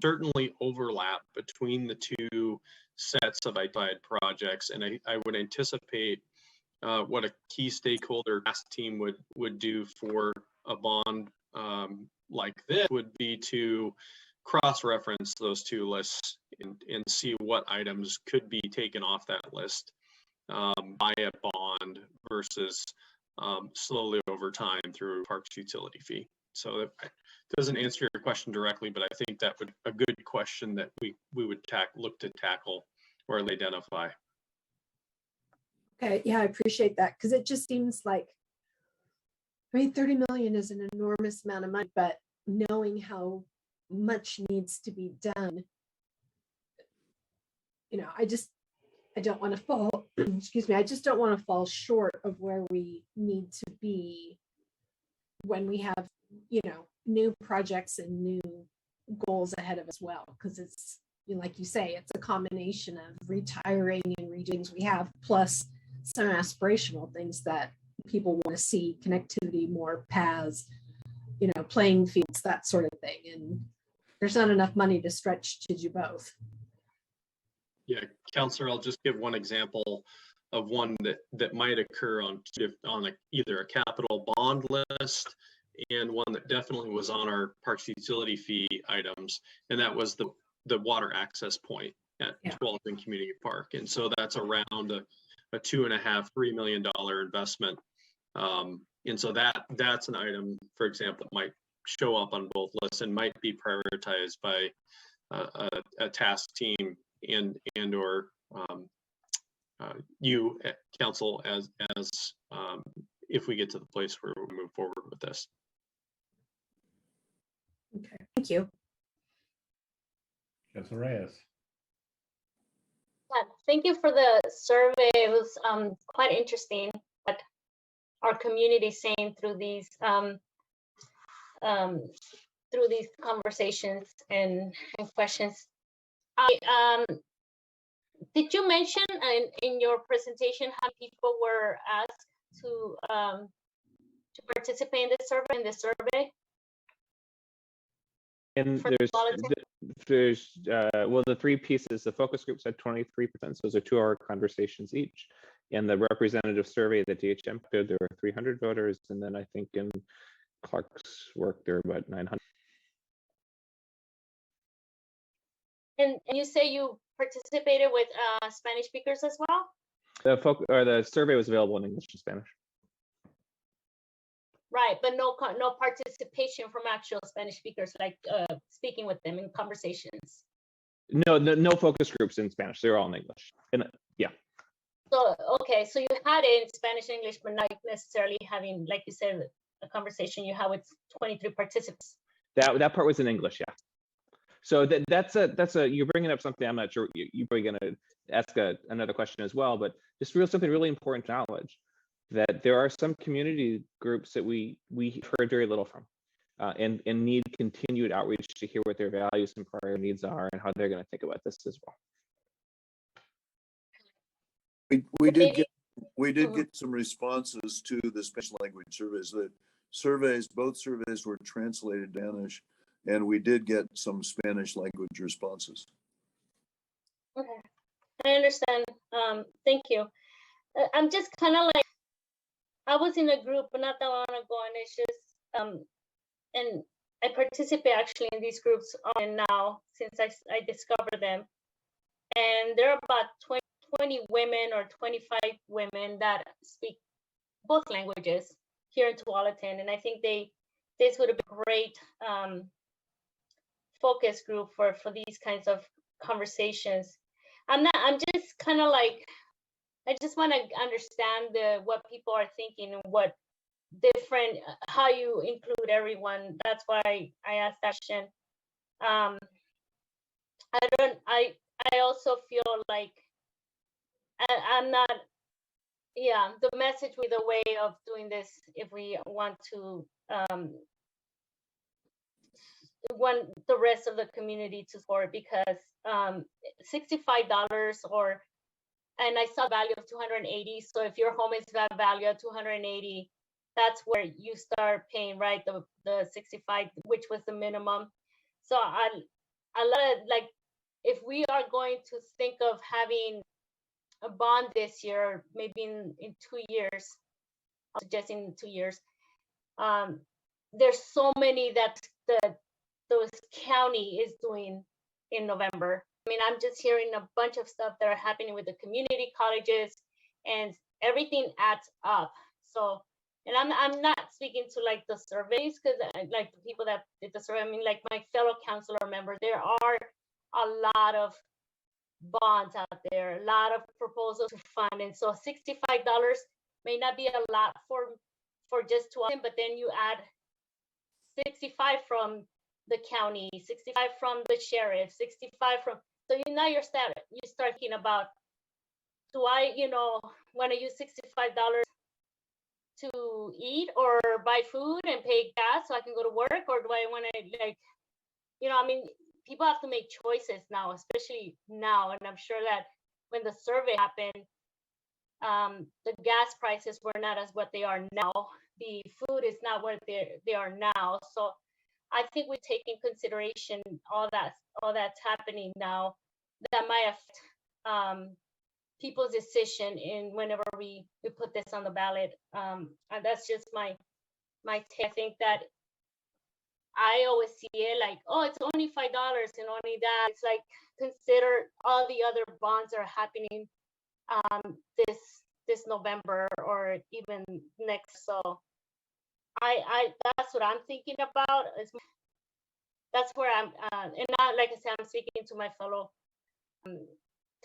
certainly overlap between the two sets of identified projects, and I would anticipate what a key stakeholder task team would do for a bond like this would be to cross-reference those two lists and see what items could be taken off that list by a bond versus slowly over time through parks utility fee. So it doesn't answer your question directly, but I think that would be a good question that we would look to tackle or identify. Okay, yeah, I appreciate that, because it just seems like, I mean, 30 million is an enormous amount of money, but knowing how much needs to be done, you know, I don't want to fall, excuse me, I just don't want to fall short of where we need to be when we have, you know, new projects and new goals ahead of us as well, because it's, you know, like you say, it's a combination of retiring and redoings we have, plus some aspirational things that people want to see, connectivity, more paths, you know, playing fields, that sort of thing. And there's not enough money to stretch to do both. Yeah, Counselor, I'll just give one example of one that might occur on either a capital bond list and one that definitely was on our parks utility fee items, and that was the water access point at 12th Community Park. And so that's around a $2.5–3 million investment. And so that's an item, for example, that might show up on both lists and might be prioritized by a task team and or you council as if we get to the place where we move forward with this. Okay, thank you. Councilor Reyes. Yeah, thank you for the survey. It was quite interesting what our community is saying through these conversations and questions. Did you mention in your presentation how people were asked to participate in the survey? And there's well, the three pieces, the focus groups had 23%, so those are 2-hour conversations each. And the representative survey that DHM did, there were 300 voters, and then I think in Clark's work there were about 900. And you say you participated with Spanish speakers as well? The survey was available in English and Spanish. Right, but no participation from actual Spanish speakers, like speaking with them in conversations. No focus groups in Spanish. They're all in English. And yeah. So okay, so you had it in Spanish and English, but not necessarily having, like you said, a conversation you had with 23 participants. That part was in English, yeah. So that's a you're bringing up something I'm not sure you're probably going to ask another question as well, but just something really important to acknowledge, that there are some community groups that we heard very little from, and need continued outreach to hear what their values and prior needs are and how they're going to think about this as well. We did get some responses to the Spanish language surveys. Both surveys were translated to Spanish, and we did get some Spanish language responses. Okay, I understand. Thank you. I'm just kind of like, I was in a group not that long ago, and it's just, and I participate actually in these groups and now since I discovered them, and there are about 20 women or 25 women that speak both languages here in Tualatin, and I think this would be a great focus group for these kinds of conversations. I'm just kind of like, I just want to understand what people are thinking and what different, how you include everyone. That's why I asked that question. I also feel like I'm not, yeah, the message with the way of doing this, if we want to want the rest of the community to support, because $65 or, and I saw value of 280. So if your home is value of 280, that's where you start paying, right? The 65, which was the minimum. So a lot of, like, if we are going to think of having a bond this year, maybe in 2 years, I'm suggesting 2 years, there's so many that those county is doing in November. I mean, I'm just hearing a bunch of stuff that are happening with the community colleges, and everything adds up. So, and I'm not speaking to like the surveys, because like the people that did the survey, I mean, like my fellow councilor members, there are a lot of bonds out there, a lot of proposals to fund, and so $65 may not be a lot for just two of them, but then you add 65 from the county, 65 from the sheriff, 65 from, so now you start thinking about, do I, want to use $65 to eat or buy food and pay gas so I can go to work, or do I want to, like, I mean, people have to make choices now, especially now, and I'm sure that when the survey happened, the gas prices were not as what they are now. The food is not what they are now. So I think we take in consideration all that's happening now that might affect people's decision in whenever we put this on the ballot. And that's just my take. I think that I always see it like, oh, it's only $5 and only that. It's like, consider all the other bonds that are happening this November or even next. So I that's what I'm thinking about. That's where I'm, and not, like I said, I'm speaking to my fellow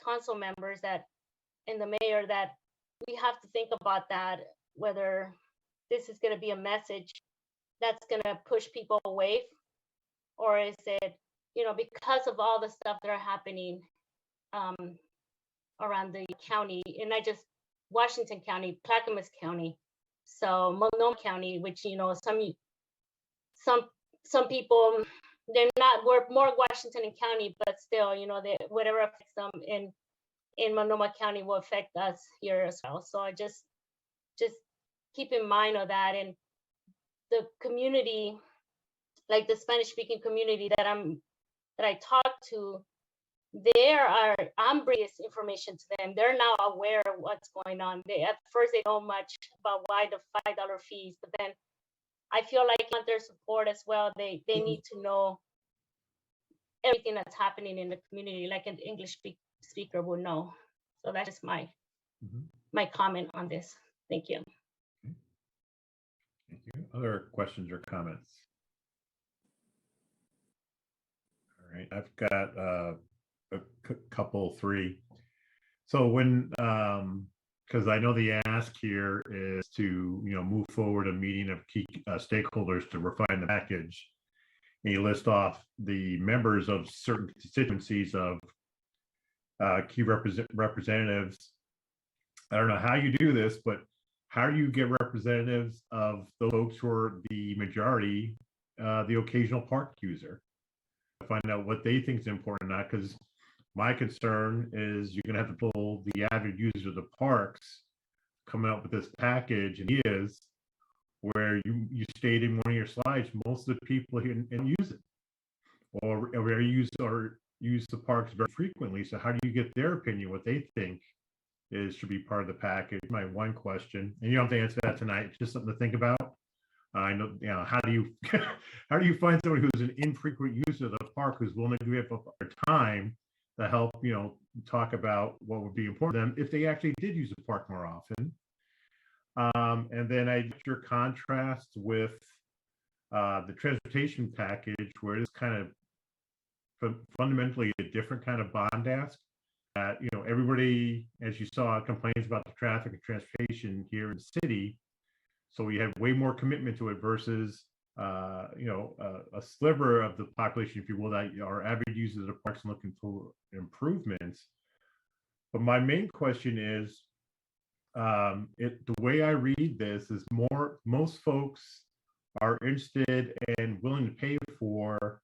council members and the mayor, that we have to think about that, whether this is going to be a message that's going to push people away, or is it, because of all the stuff that are happening around the county, and not just Washington County, Clackamas County, so Multnomah County, which, some people, we're more Washington County, but still, whatever affects them in Multnomah County will affect us here as well. So I just keep in mind of that. And the community, like the Spanish speaking community that I talk to, I'm bringing this information to them. They're now aware of what's going on. At first they know much about why the $5 fees, but then I feel like want their support as well. They need to know everything that's happening in the community, like an English speaker would know. So that's just my comment on this. Thank you. Thank you. Other questions or comments? All right, I've got a couple, three. So when, because I know the ask here is to, move forward a meeting of key stakeholders to refine the package. and you list off the members of certain constituencies of key representatives. I don't know how you do this, but how do you get representatives of the folks who are the majority, the occasional park user? Find out what they think is important or not, because my concern is you're going to have to pull the avid user of the parks coming up with this package, and he is where you stated in one of your slides, most of the people here and use it, or use the parks very frequently. So how do you get their opinion, what they think should be part of the package? My one question, and you don't have to answer that tonight. It's just something to think about. I know, how do you how do you find someone who's an infrequent user of the park who's willing to give up their time to help, talk about what would be important to them if they actually did use the park more often? And then I did your contrast with the transportation package, where it's kind of fundamentally a different kind of bond ask. That everybody, as you saw, complains about the traffic and transportation here in the city. So we have way more commitment to it versus a sliver of the population, if you will, that are avid users of parks and looking for improvements. But my main question is, the way I read this is most folks are interested and willing to pay for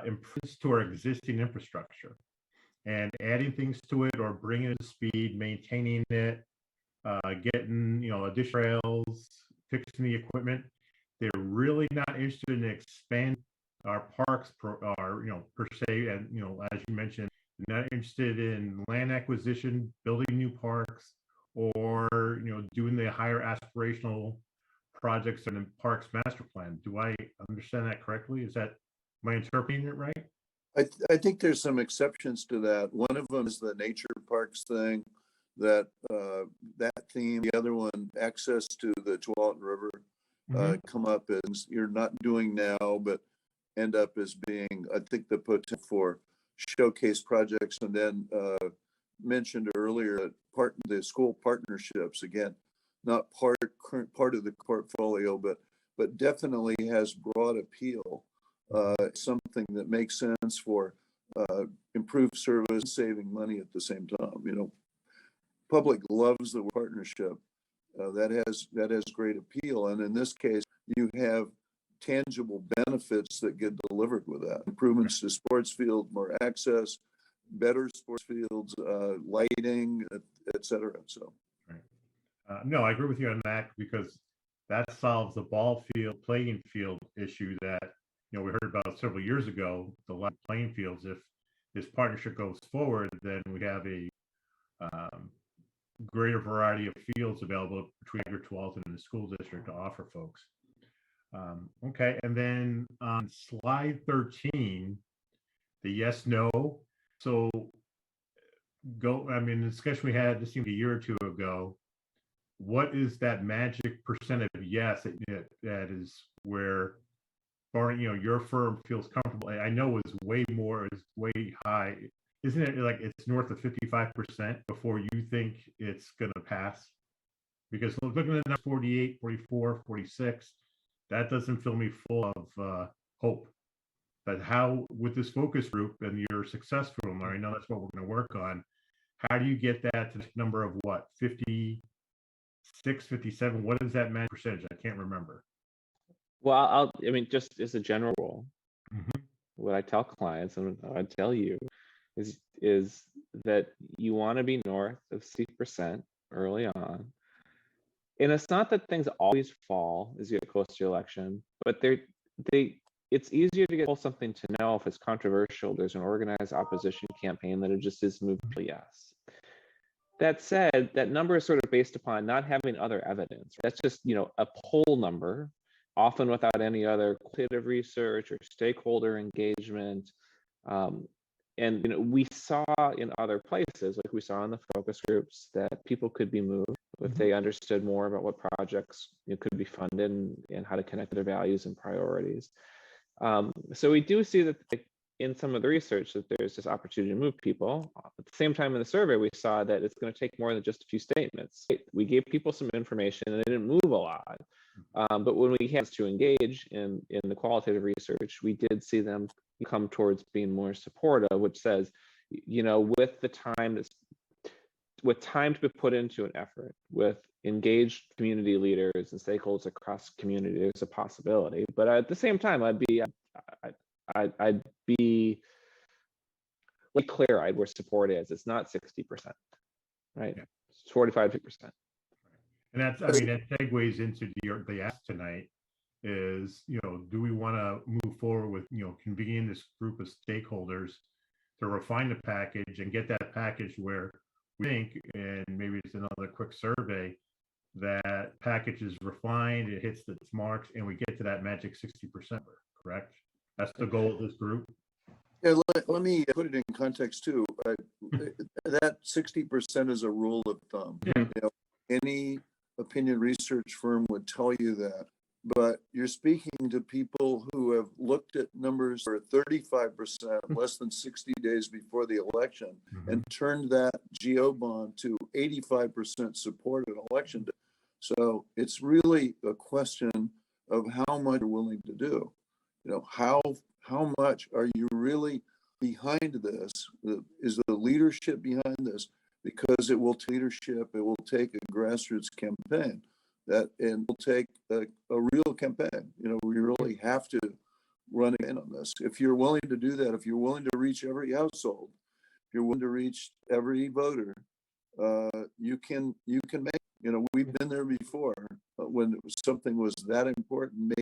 improvements to our existing infrastructure and adding things to it or bringing it to speed, maintaining it, getting additional trails, fixing the equipment. They're really not interested in expanding our parks per se, and as you mentioned, not interested in land acquisition, building new parks, or doing the higher aspirational projects in the parks master plan. Do I understand that correctly? Am I interpreting it right? I think there's some exceptions to that. One of them is the nature parks thing, that theme. The other one, access to the Tualatin River, come up as you're not doing now, but end up as being, I think, the potential for showcase projects. And then mentioned earlier, the school partnerships, again, not current part of the portfolio, but definitely has broad appeal. Something that makes sense for improved service, saving money at the same time. Public loves the partnership. That has great appeal, and in this case, you have tangible benefits that get delivered with that. Improvements to sports field, more access, better sports fields, lighting, et cetera. So, right. No, I agree with you on that, because that solves the playing field issue that we heard about several years ago. The lack of playing fields. If this partnership goes forward, then we have a greater variety of fields available between Tualatin and the school district to offer folks. Okay, and then on slide 13, the yes/no. So the discussion we had, this seemed a year or two ago. What is that magic percent of yes that is where, your firm feels comfortable? I know it's way more, it's way high. Isn't it like it's north of 55% before you think it's going to pass? Because looking at that 48, 44, 46, that doesn't fill me full of hope. But how, with this focus group, and you're successful, and I know that's what we're going to work on, how do you get that to the number of what, 56, 57? What is that magic percentage? I can't remember. Well, just as a general rule, what I tell clients and I tell you is that you want to be north of 60% early on. And it's not that things always fall as you get close to election, but it's easier to pull something to know if it's controversial. There's an organized opposition campaign that it just is moved to yes. That said, that number is sort of based upon not having other evidence. That's just a poll number, often without any other quantitative research or stakeholder engagement. And we saw in other places, like we saw in the focus groups, that people could be moved if they understood more about what projects could be funded and how to connect their values and priorities. So we do see that in some of the research that there's this opportunity to move people. At the same time in the survey, we saw that it's going to take more than just a few statements. We gave people some information and they didn't move a lot, But when we had to engage in the qualitative research, we did see them come towards being more supportive, which says, with time to be put into an effort, with engaged community leaders and stakeholders across community, there's a possibility. But at the same time, I'd be like clear-eyed where support is. It's not 60%, right? Yeah. It's 45%. And that segues into the ask tonight is, do we want to move forward with, convening this group of stakeholders to refine the package and get that package where we think, and maybe it's another quick survey, that package is refined, it hits its marks, and we get to that magic 60%, correct? That's the goal of this group. Yeah, let me put it in context too. That 60% is a rule of thumb. Yeah. Any opinion research firm would tell you that, but you're speaking to people who have looked at numbers for 35% less than 60 days before the election and turned that GO bond to 85% support at election day. So it's really a question of how much you're willing to do. How much are you really behind this? Is the leadership behind this? Because it will take leadership, it will take a grassroots campaign, and will take a real campaign. We really have to run in on this. If you're willing to do that, if you're willing to reach every household, if you're willing to reach every voter, you can make. We've been there before when something was that important.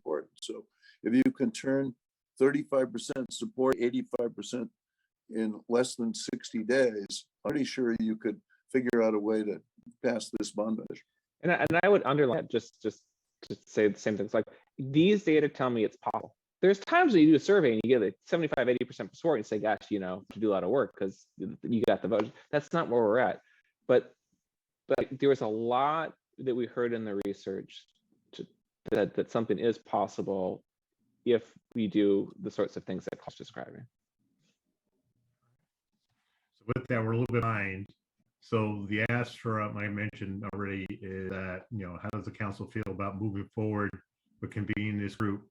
So if you can turn 35% support, 85% in less than 60 days, I'm pretty sure you could figure out a way to pass this bond measure. And I would underline just to say the same things. Like, these data tell me it's possible. There's times when you do a survey and you get like 75, 80% support and say, gosh, to do a lot of work because you got the vote. That's not where we're at. But there was a lot that we heard in the research that something is possible if we do the sorts of things that Carl's describing. So with that, we're a little bit behind. So the ask for I mentioned already is that, how does the council feel about moving forward with convening this group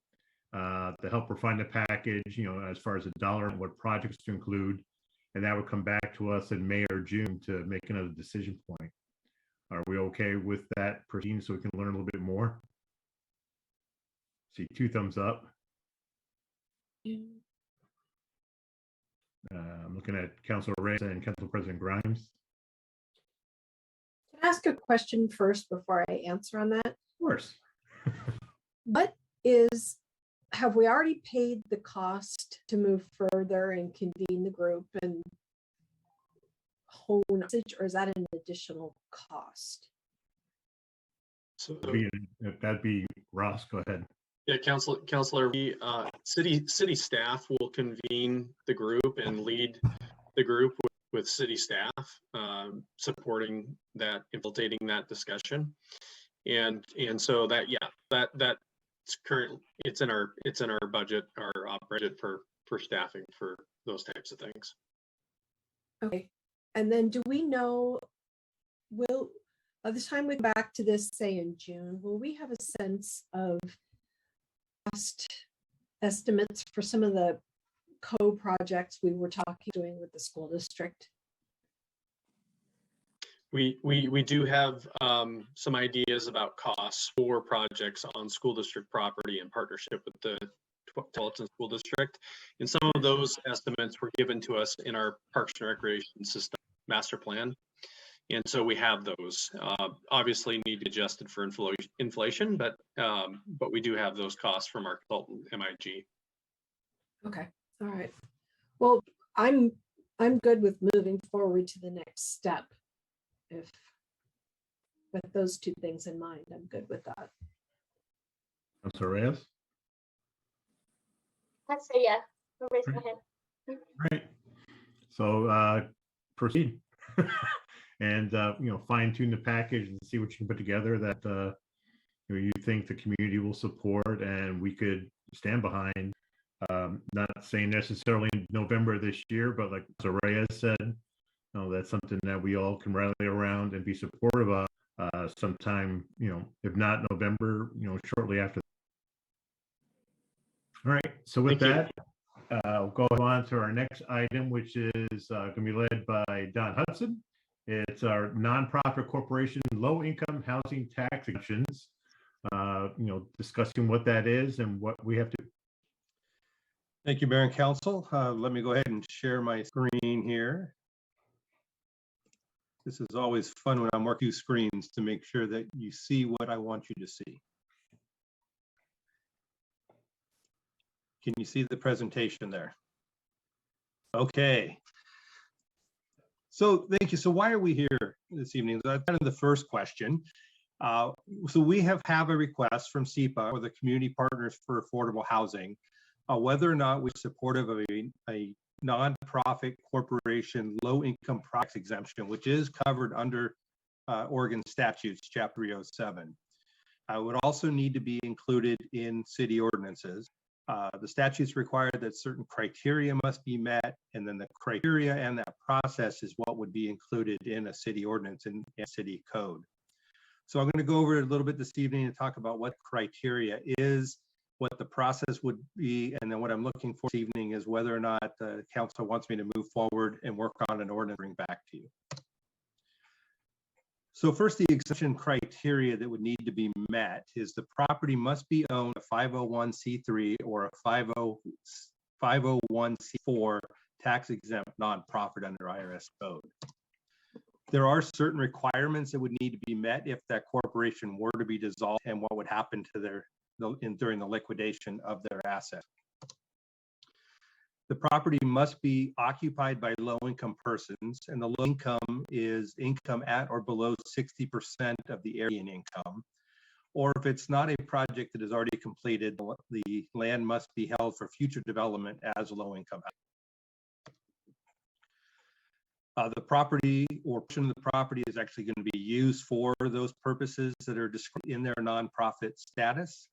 to help refine the package, as far as the dollar and what projects to include, and that would come back to us in May or June to make another decision point. Are we okay with that proceeding so we can learn a little bit more? See, 2 thumbs up. I'm looking at Councilor Reyes and Council President Grimes. Can I ask a question first before I answer on that? Of course. Have we already paid the cost to move further and convene the group and hone message, or is that an additional cost? So That'd be Ross. Go ahead. yeah, Councilor, city staff will convene the group and lead the group with city staff supporting that, infiltrating that discussion, and so that's current. It's in our budget, our budget for staffing for those types of things. Okay, and then do we know, by the time we go back to this, say in June, will we have a sense of cost estimates for some of the co-projects we were doing with the school district? We do have some ideas about costs for projects on school district property in partnership with the Tualatin School District, and some of those estimates were given to us in our Parks and Recreation System Master Plan, and so we have those. Obviously, need to be adjusted for inflation, but we do have those costs from our consultant MIG. Okay, all right. Well, I'm good with moving forward to the next step. If with those 2 things in mind, I'm good with that. Councilor Reyes? I'd say yeah. I'll raise my hand. Right. So proceed and fine tune the package and see what you can put together that you think the community will support and we could stand behind. Not saying necessarily in November this year, but like Reyes said, that's something that we all can rally around and be supportive of sometime, if not November, shortly after. All right, so with Thank that, we'll go on to our next item, which is going to be led by Don Hudson. It's our nonprofit corporation low-income housing tax exemptions. Discussing what that is and what we have to. Thank you, Mayor and Council. Let me go ahead and share my screen here. This is always fun when I'm working screens to make sure that you see what I want you to see. Can you see the presentation there? Okay. So thank you. So why are we here this evening? That's kind of the first question. So we have a request from SEPA, or the Community Partners for Affordable Housing, whether or not we're supportive of a nonprofit corporation low-income products exemption, which is covered under Oregon statutes, Chapter 307. It would also need to be included in city ordinances. The statutes require that certain criteria must be met, and then the criteria and that process is what would be included in a city ordinance and city code. So I'm going to go over it a little bit this evening and talk about what criteria is, what the process would be, and then what I'm looking for this evening is whether or not the council wants me to move forward and work on an ordinance and bring back to you. So first, the exemption criteria that would need to be met is the property must be owned a 501c3 or a 501c4 tax exempt nonprofit under IRS code. There are certain requirements that would need to be met if that corporation were to be dissolved, and what would happen to during the liquidation of their assets. The property must be occupied by low-income persons, and the low income is income at or below 60% of the area income. Or if it's not a project that is already completed, the land must be held for future development as low-income. The property or portion of the property is actually going to be used for those purposes that are described in their nonprofit status.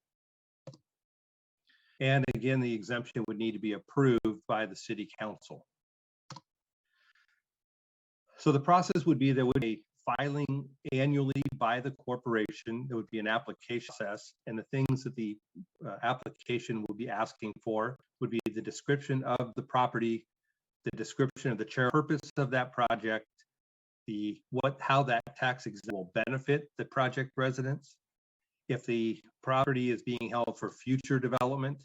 And again, the exemption would need to be approved by the city council. So the process would be there would be a filing annually by the corporation. There would be an application process, and the things that the application would be asking for would be the description of the property, the description of the chair purpose of that project, how that tax exemption will benefit the project residents, if the property is being held for future development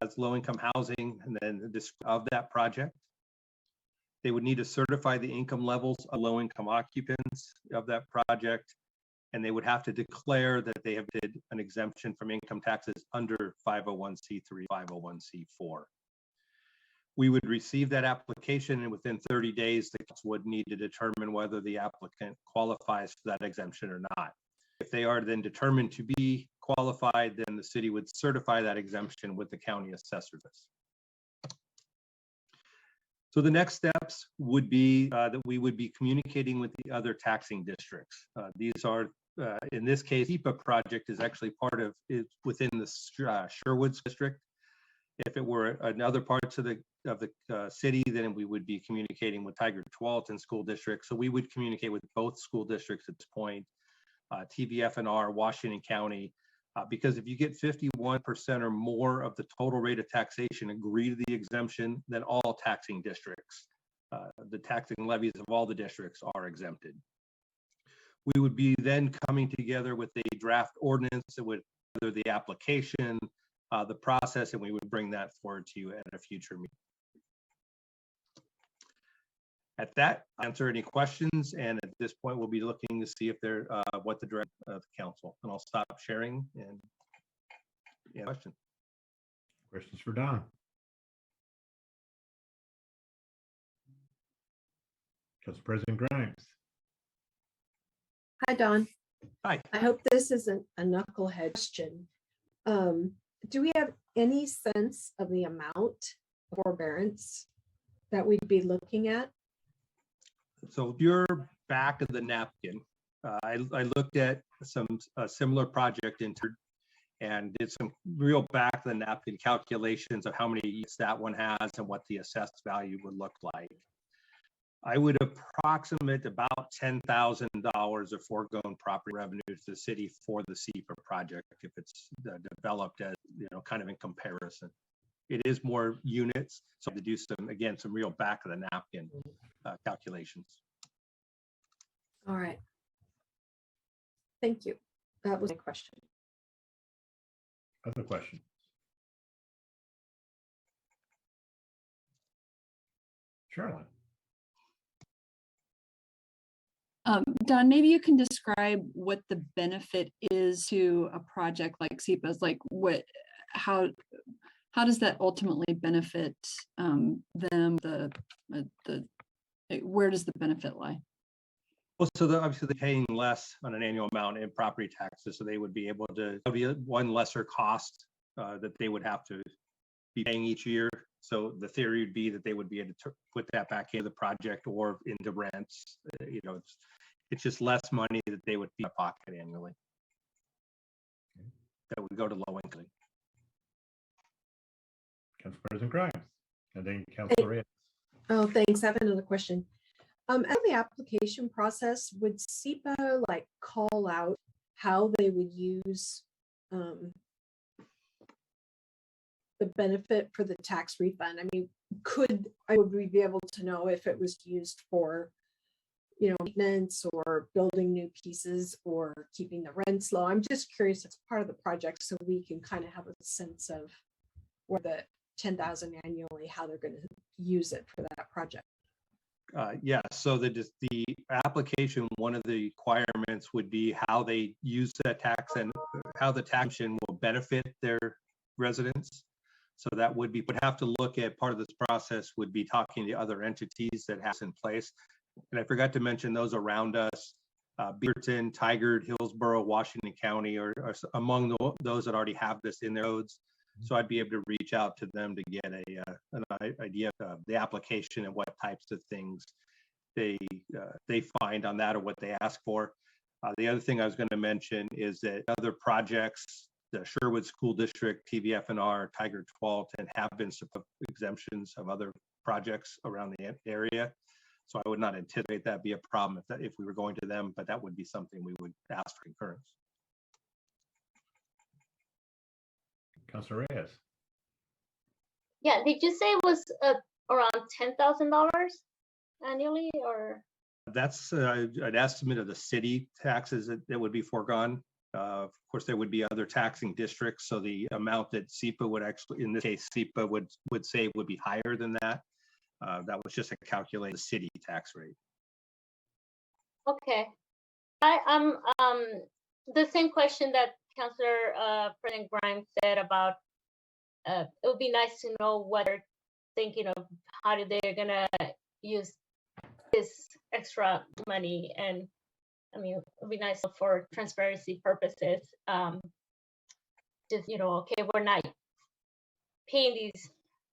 as low-income housing, and then of that project. They would need to certify the income levels of low-income occupants of that project, and they would have to declare that they have did an exemption from income taxes under 501c3, 501c4. We would receive that application, and within 30 days, the council would need to determine whether the applicant qualifies for that exemption or not. If they are then determined to be qualified, then the city would certify that exemption with the county assessors. So the next steps would be that we would be communicating with the other taxing districts. These are, in this case, SEPA project is actually is within the Sherwoods district. If it were in other parts of the city, then we would be communicating with Tigard-Tualatin School District. So we would communicate with both school districts at this point, TVFNR, Washington County, because if you get 51% or more of the total rate of taxation agree to the exemption, then all taxing districts, the taxing levies of all the districts are exempted. We would be then coming together with a draft ordinance that would cover the application, the process, and we would bring that forward to you at a future meeting. At that, answer any questions, and at this point, we'll be looking to see if they're what the direction of the council. And I'll stop sharing and questions. Questions for Don? Council President Grimes. Hi, Don. Hi. I hope this isn't a knucklehead question. Do we have any sense of the amount of forbearance that we'd be looking at? So if you're back of the napkin, I looked at some similar project and did some real back of the napkin calculations of how many units that one has and what the assessed value would look like. I would approximate about $10,000 of foregone property revenue to the city for the SEPA project if it's developed as, kind of in comparison. It is more units, so to do some real back of the napkin calculations. All right. Thank you. That was my question. Other question? Charlotte. Don, maybe you can describe what the benefit is to a project like SEPA's, like how does that ultimately benefit them? Where does the benefit lie? Well, so obviously they're paying less on an annual amount in property taxes, so they would be able to, be one lesser cost that they would have to be paying each year. So the theory would be that they would be able to put that back into the project or into rents. It's just less money that they would be in pocket annually. That would go to low income. Council President Grimes, and then Councilor Reyes. Oh, thanks. I have another question. Out of the application process, would SEPA call out how they would use the benefit for the tax refund? I mean, would we be able to know if it was used for, maintenance or building new pieces or keeping the rents low? I'm just curious as part of the project so we can kind of have a sense of where the 10,000 annually, how they're going to use it for that project. Yeah, so the application, one of the requirements would be how they use that tax and how the taxation will benefit their residents. So that would have to look at part of this process would be talking to other entities that has in place. And I forgot to mention those around us, Beaverton, Tigard, Hillsborough, Washington County are among those that already have this in their codes. So I'd be able to reach out to them to get an idea of the application and what types of things they find on that or what they ask for. The other thing I was going to mention is that other projects, the Sherwood School District, TVF&R, Tigard 1210 have been exemptions of other projects around the area. So I would not anticipate that be a problem if we were going to them, but that would be something we would ask for concurrence. Councilor Reyes. Yeah, did you say it was around $10,000 annually, or? That's an estimate of the city taxes that would be foregone. Of course, there would be other taxing districts, so the amount that SEPA would actually, in this case, SEPA would say would be higher than that. That was just a calculated city tax rate. Okay, I'm the same question that Councilor President Grimes said about it would be nice to know what they're thinking of, how they're gonna use this extra money. And I mean, it would be nice for transparency purposes. Just, okay, we're not paying these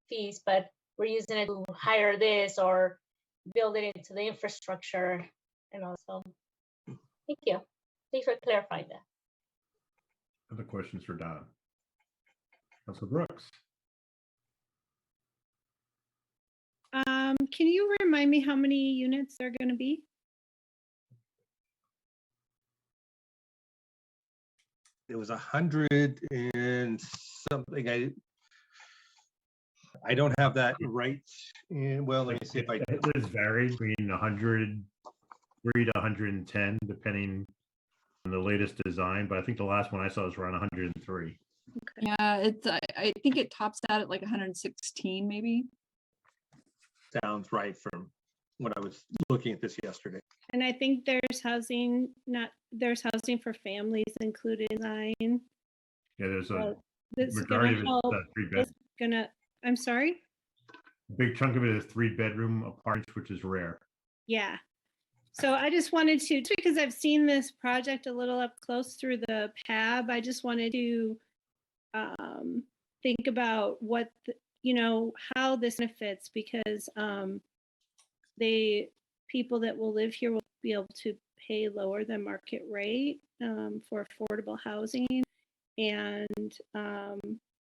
fees, but we're using it to hire this or build it into the infrastructure and also. Thank you. Thanks for clarifying that. Other questions for Don? Councilor Brooks. Can you remind me how many units there are going to be? It was 100 and something. I don't have that right. Well, let me see if I. It's varied between 103 to 110, depending on the latest design. But I think the last one I saw was around 103. Yeah, I think it tops out at like 116, maybe. Sounds right from when I was looking at this yesterday. And I think there's housing for families included in design. Yeah, there's a This majority of it. I'm sorry? A big chunk of it is 3-bedroom apartments, which is rare. Yeah. So I just wanted to, just because I've seen this project a little up close through the PAB, I just wanted to think about what, how this benefits, because people that will live here will be able to pay lower than market rate for affordable housing. And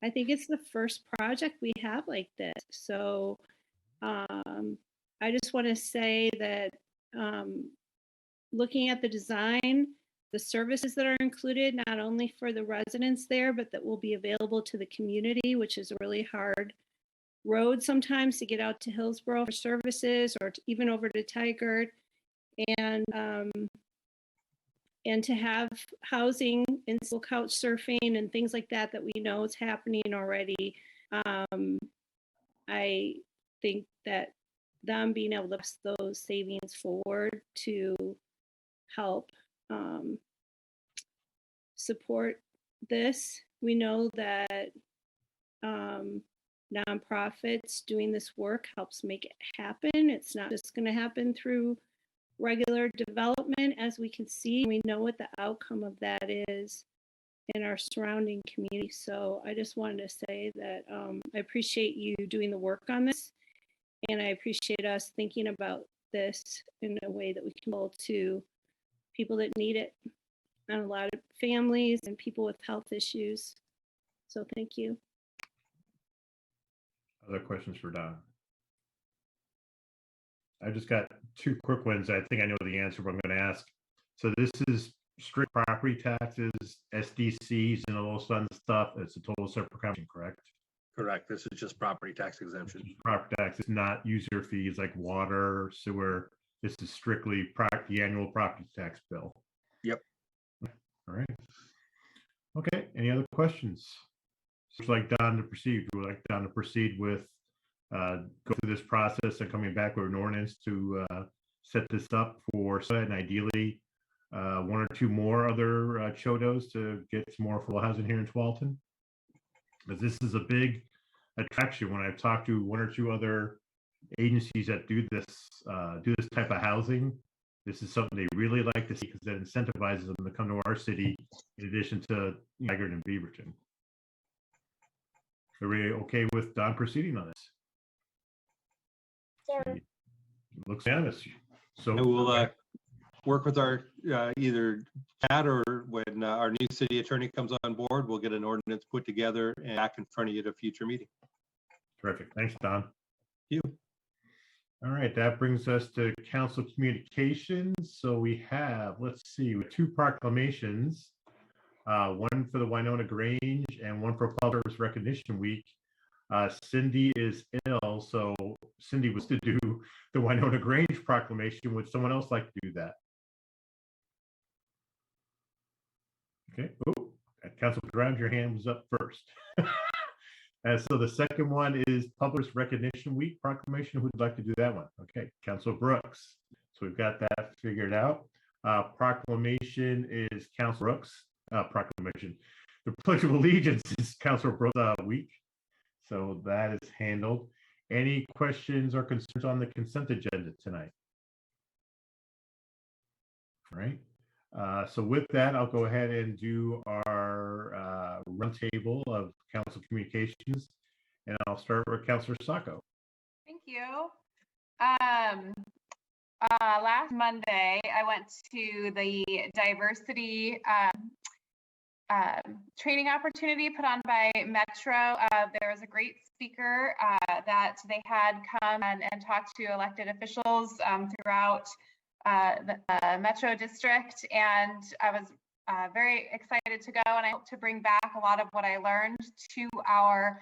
I think it's the first project we have like this. So I just want to say that looking at the design, the services that are included, not only for the residents there, but that will be available to the community, which is a really hard road sometimes to get out to Hillsborough for services or even over to Tigard. And to have housing and still couch surfing and things like that we know is happening already. I think that them being able to pass those savings forward to help support this. We know that nonprofits doing this work helps make it happen. It's not just going to happen through regular development, as we can see. We know what the outcome of that is in our surrounding community. So I just wanted to say that I appreciate you doing the work on this, and I appreciate us thinking about this in a way that we can go to people that need it, and a lot of families and people with health issues. So thank you. Other questions for Don? I just got two quick ones. I think I know the answer, but I'm going to ask. So this is strict property taxes, SDCs, and all those fun stuff. It's a total separate conversation, correct? Correct. This is just property tax exemption. Property tax is not user fees like water, sewer. This is strictly the annual property tax bill. Yep. All right. Okay. Any other questions? Would you like Don to proceed? Would you like Don to proceed with go through this process and coming back with an ordinance to set this up for and ideally one or two more other chodos to get some more affordable housing here in Tualatin? Because this is a big attraction. When I've talked to one or two other agencies that do this type of housing, this is something they really like to see because that incentivizes them to come to our city in addition to Tigard and Beaverton. Are we okay with Don proceeding on this? Sure. Looks unanimous. So I will work with our either Chad or when our new city attorney comes on board, we'll get an ordinance put together and back in front of you at a future meeting. Terrific. Thanks, Don. Thank you. All right, that brings us to council communications. So we have, let's see, two proclamations, one for the Winona Grange and one for Public Service Recognition Week. Cindy is ill, so Cindy was to do the Winona Grange proclamation. Would someone else like to do that? Okay. Oh, Councilor Brown, your hand was up first. And so the second one is Public Recognition Week proclamation. Who'd like to do that one? Okay, Councilor Brooks. So we've got that figured out. Proclamation is Councilor Brooks. Proclamation. The Pledge of Allegiance is Councilor Brooks week. So that is handled. Any questions or concerns on the consent agenda tonight? All right. So with that, I'll go ahead and do our roundtable of council communications, and I'll start with Councilor Sacco. Thank you. Last Monday, I went to the diversity training opportunity put on by Metro. There was a great speaker that they had come and talk to elected officials throughout the Metro district, and I was very excited to go, and I hope to bring back a lot of what I learned to our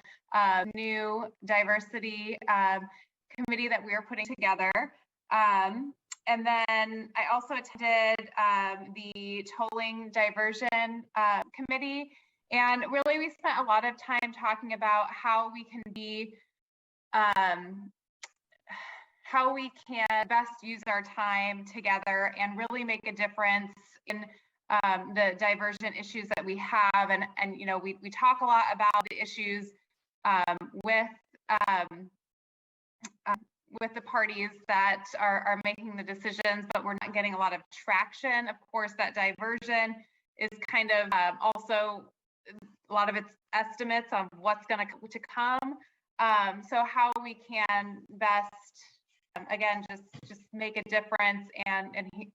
new diversity committee that we are putting together. And then I also attended the tolling diversion committee, and really we spent a lot of time talking about how we can be, how we can best use our time together and really make a difference in the diversion issues that we have. And you know, we talk a lot about the issues with the parties that are making the decisions, but we're not getting a lot of traction. Of course, that diversion is kind of also a lot of its estimates of what's going to come. So how we can best, again, just make a difference and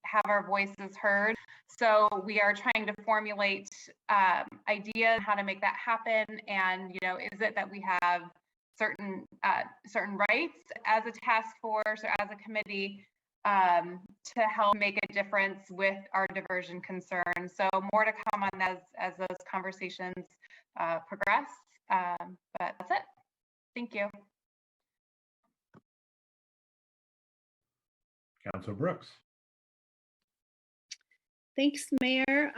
have our voices heard. So we are trying to formulate ideas how to make that happen. And, you know, is it that we have certain certain rights as a task force or as a committee to help make a difference with our diversion concerns. So more to come on as those conversations progress. But that's it. Thank you. Councilor Brooks. Thanks, Mayor.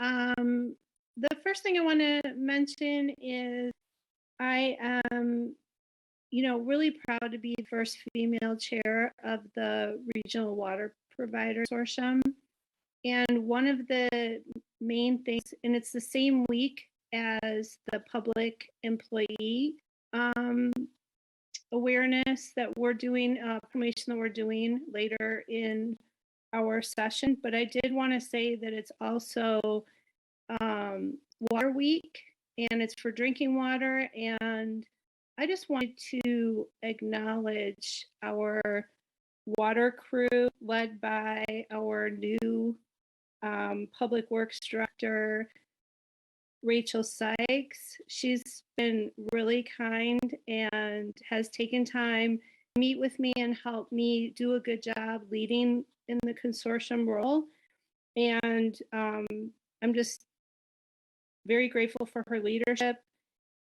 The first thing I want to mention is I am, really proud to be the first female chair of the Regional Water Provider Consortium. And one of the main things, and it's the same week as the public employee awareness that we're doing, promotion that we're doing later in our session, but I did want to say that it's also Water Week, and it's for drinking water, and I just wanted to acknowledge our water crew led by our new Public Works Director, Rachel Sykes. She's been really kind and has taken time to meet with me and help me do a good job leading in the consortium role. And I'm just very grateful for her leadership.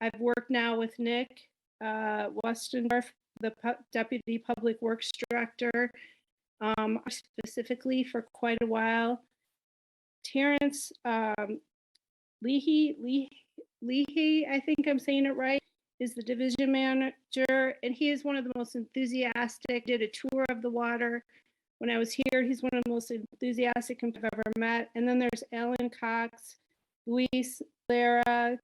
I've worked now with Nick Westendorf, the Deputy Public Works Director, specifically for quite a while. Terrence Leahy, I think I'm saying it right, is the division manager, and he is one of the most enthusiastic, did a tour of the water. When I was here, he's one of the most enthusiastic I've ever met. And then there's Alan Cox, Luis Lara,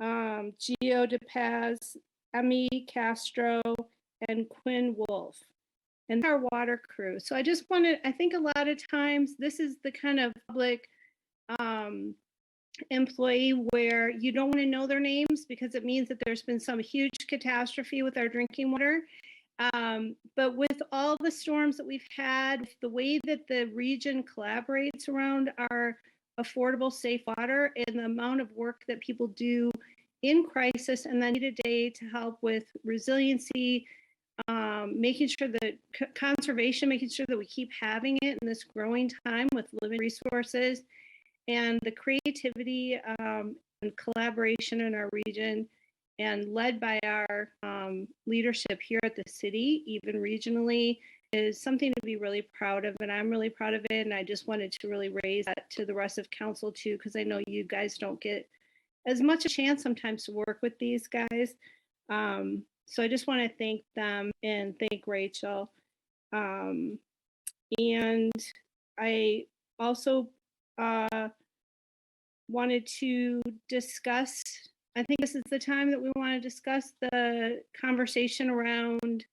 Gio DePaz, Emmy Castro, and Quinn Wolf, and our water crew. So I just wanted, I think a lot of times this is the kind of public employee where you don't want to know their names because it means that there's been some huge catastrophe with our drinking water. But with all the storms that we've had, the way that the region collaborates around our affordable, safe water and the amount of work that people do in crisis and then day-to-day to help with resiliency, making sure that conservation, making sure that we keep having it in this growing time with limited resources, and the creativity and collaboration in our region, and led by our leadership here at the city, even regionally, is something to be really proud of. And I'm really proud of it. And I just wanted to really raise that to the rest of council too, because I know you guys don't get as much a chance sometimes to work with these guys. So I just want to thank them and thank Rachel. And I also wanted to discuss, I think this is the time that we want to discuss the conversation around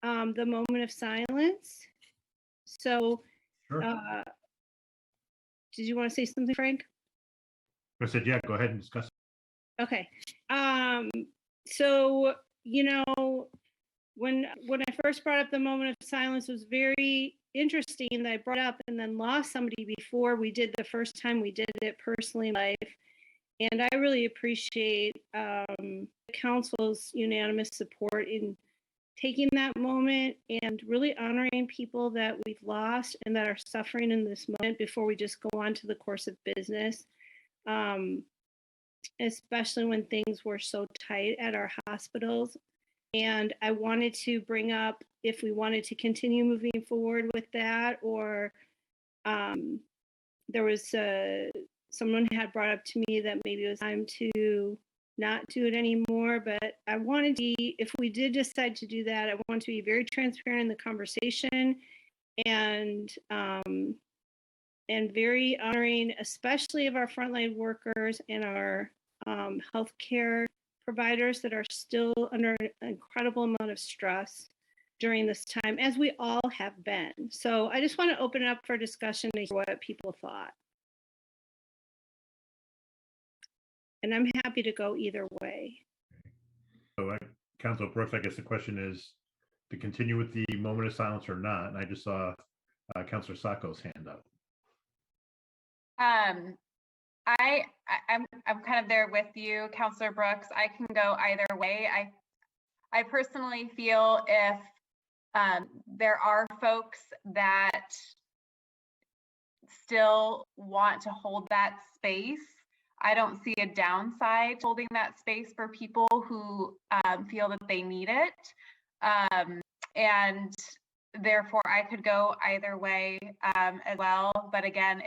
the moment of silence. So, Sure. Did you want to say something, Frank? I said, yeah, go ahead and discuss. Okay. So, when I first brought up the moment of silence, it was very interesting that I brought up and then lost somebody before we did the first time we did it personally in life. And I really appreciate the council's unanimous support in taking that moment and really honoring people that we've lost and that are suffering in this moment before we just go on to the course of business, especially when things were so tight at our hospitals. And I wanted to bring up if we wanted to continue moving forward with that, or there was someone had brought up to me that maybe it was time to not do it anymore, but I wanted to be, if we did decide to do that, I want to be very transparent in the conversation and very honoring, especially of our frontline workers and our healthcare providers that are still under an incredible amount of stress during this time, as we all have been. So I just want to open it up for discussion to hear what people thought. And I'm happy to go either way. So, Councilor Brooks, I guess the question is to continue with the moment of silence or not. And I just saw Councilor Sacco's hand up. I'm kind of there with you, Councilor Brooks. I can go either way. I I personally feel if there are folks that still want to hold that space, I don't see a downside to holding that space for people who feel that they need it. And therefore, I could go either way as well. But again,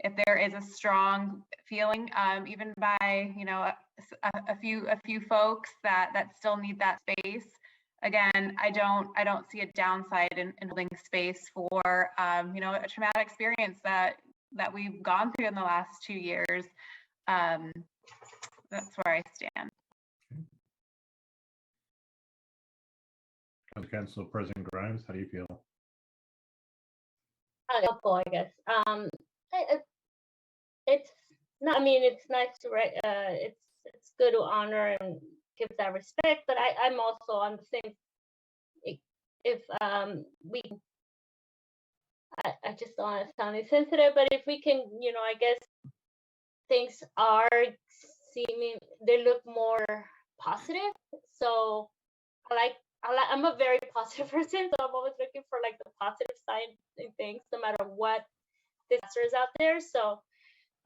if there is a strong feeling, even by a few folks that still need that space, again, I don't see a downside in holding space for a traumatic experience that we've gone through in the last 2 years. That's where I stand. Council President Grimes, how do you feel? Helpful, I guess. It's not. I mean, it's nice to it's good to honor and give that respect. But I'm also on the same. If I just don't want to sound insensitive, but if we can, I guess things are seeming, they look more positive. So I'm a very positive person, so I'm always looking for like the positive side in things, no matter what disaster is out there. So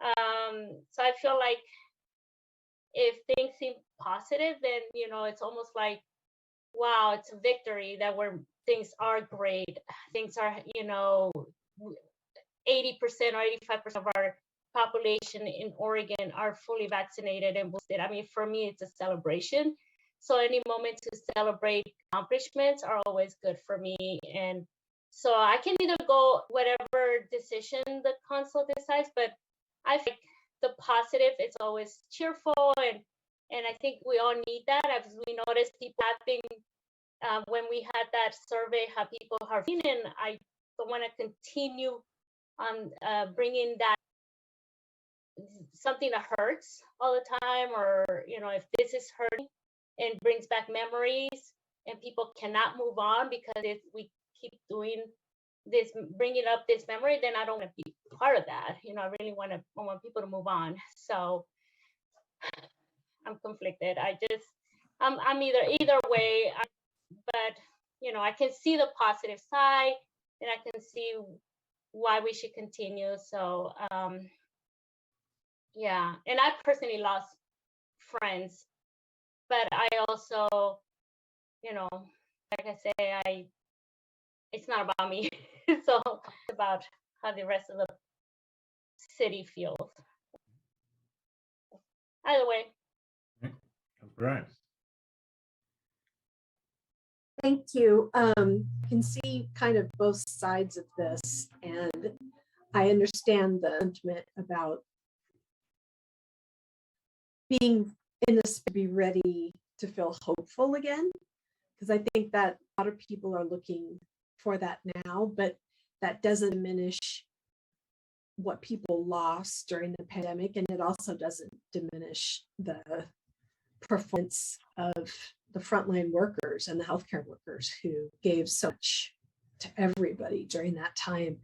I feel like if things seem positive, then it's almost like, wow, it's a victory that things are great. Things are 80% or 85% of our population in Oregon are fully vaccinated and boosted. I mean, for me, it's a celebration. So any moment to celebrate accomplishments are always good for me. And so I can either go whatever decision the council decides, but I think the positive, it's always cheerful. And I think we all need that. As we noticed, people have been, when we had that survey, how people are feeling, I don't want to continue on bringing that something that hurts all the time, or if this is hurting and brings back memories and people cannot move on because if we keep doing this, bringing up this memory, then I don't want to be part of that. I really want people to move on. So I'm conflicted. I'm either way, but I can see the positive side and I can see why we should continue. So yeah, and I personally lost friends, but I also, like I say, it's not about me. So it's about how the rest of the city feels. Either way. Right. Thank you. You can see kind of both sides of this, and I understand the sentiment about being in this, be ready to feel hopeful again, because I think that a lot of people are looking for that now, but that doesn't diminish what people lost during the pandemic, and it also doesn't diminish the performance of the frontline workers and the healthcare workers who gave so much to everybody during that time.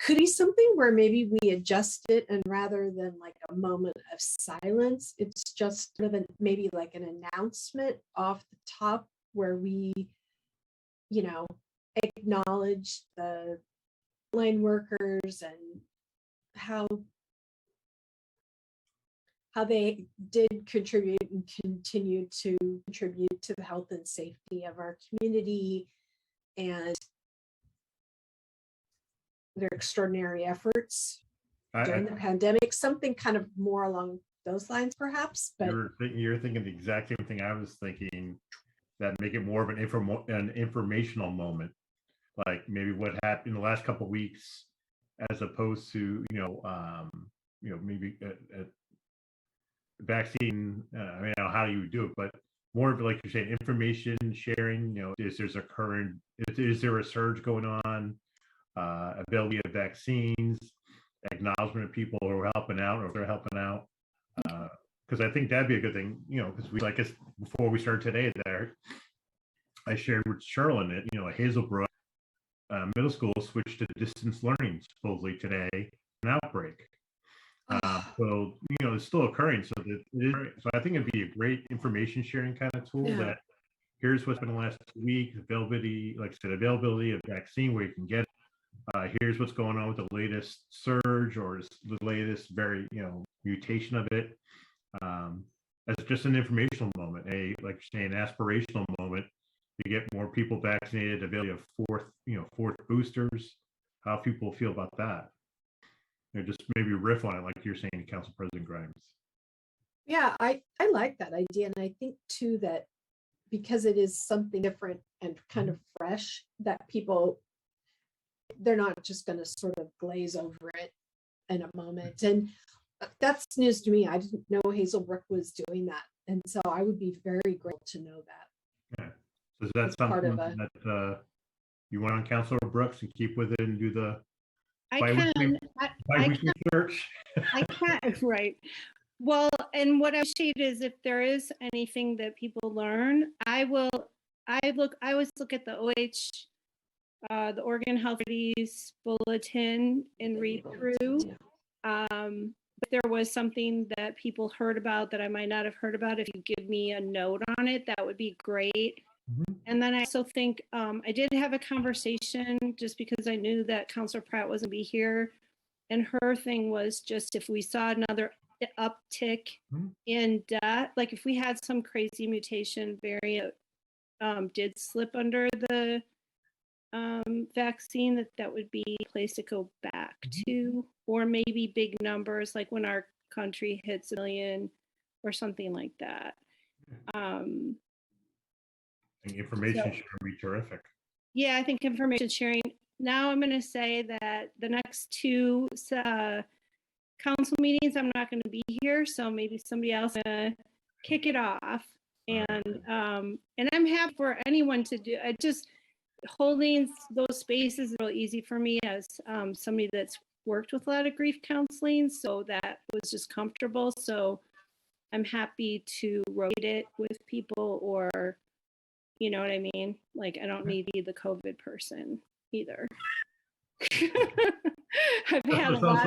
Could be something where maybe we adjust it, and rather than like a moment of silence, it's just maybe like an announcement off the top where we, acknowledge the line workers and how they did contribute and continue to contribute to the health and safety of our community and their extraordinary efforts during the pandemic, something kind of more along those lines, perhaps. But you're thinking the exact same thing I was thinking, that make it more of an informational moment, like maybe what happened in the last couple of weeks, as opposed to maybe a vaccine. I mean, I don't know how you would do it, but more of, like you're saying, information sharing. Is there a surge going on? Availability of vaccines, acknowledgement of people who are helping out, or if they're helping out. Because I think that'd be a good thing, because like before we started today, I shared with Sherlyn that, Hazelbrook Middle School switched to distance learning supposedly today, an outbreak. So, it's still occurring. So so I think it'd be a great information sharing kind of tool Yeah. that here's what's been the last 2 weeks, availability, like I said, availability of vaccine where you can get it. Here's what's going on with the latest surge or the latest mutation of it. As just an informational moment, like you're saying, aspirational moment to get more people vaccinated, availability of fourth boosters, how people feel about that. Just maybe riff on it, like you're saying, Council President Grimes. Yeah, I like that idea. And I think too that because it is something different and kind of fresh, that they're not just going to sort of glaze over it in a moment. And that's news to me. I didn't know Hazelbrook was doing that. And so I would be very grateful to know that. Yeah. So is that something that you want on Councilor Brooks and keep with it and do the bi-weekly search? I can, right. Well, and what I appreciate is if there is anything that people learn, I always look at the the Oregon Health Authority's bulletin and read through. If there was something that people heard about that I might not have heard about, if you give me a note on it, that would be great. And then I also think I did have a conversation just because I knew that Councilor Pratt wasn't be here. And her thing was just if we saw another uptick in death, like if we had some crazy mutation variant did slip under the vaccine, that would be a place to go back to, or maybe big numbers like when our country hits 1 million or something like that. I think information sharing would be terrific. Yeah, I think information sharing. Now I'm going to say that the next 2 council meetings, I'm not going to be here, so maybe somebody else going to kick it off. And I'm happy for anyone to do. I just holding those spaces is real easy for me as somebody that's worked with a lot of grief counseling, so that was just comfortable. So I'm happy to rotate it with people, or you know what I mean? Like I don't need to be the COVID person either. I've had sounds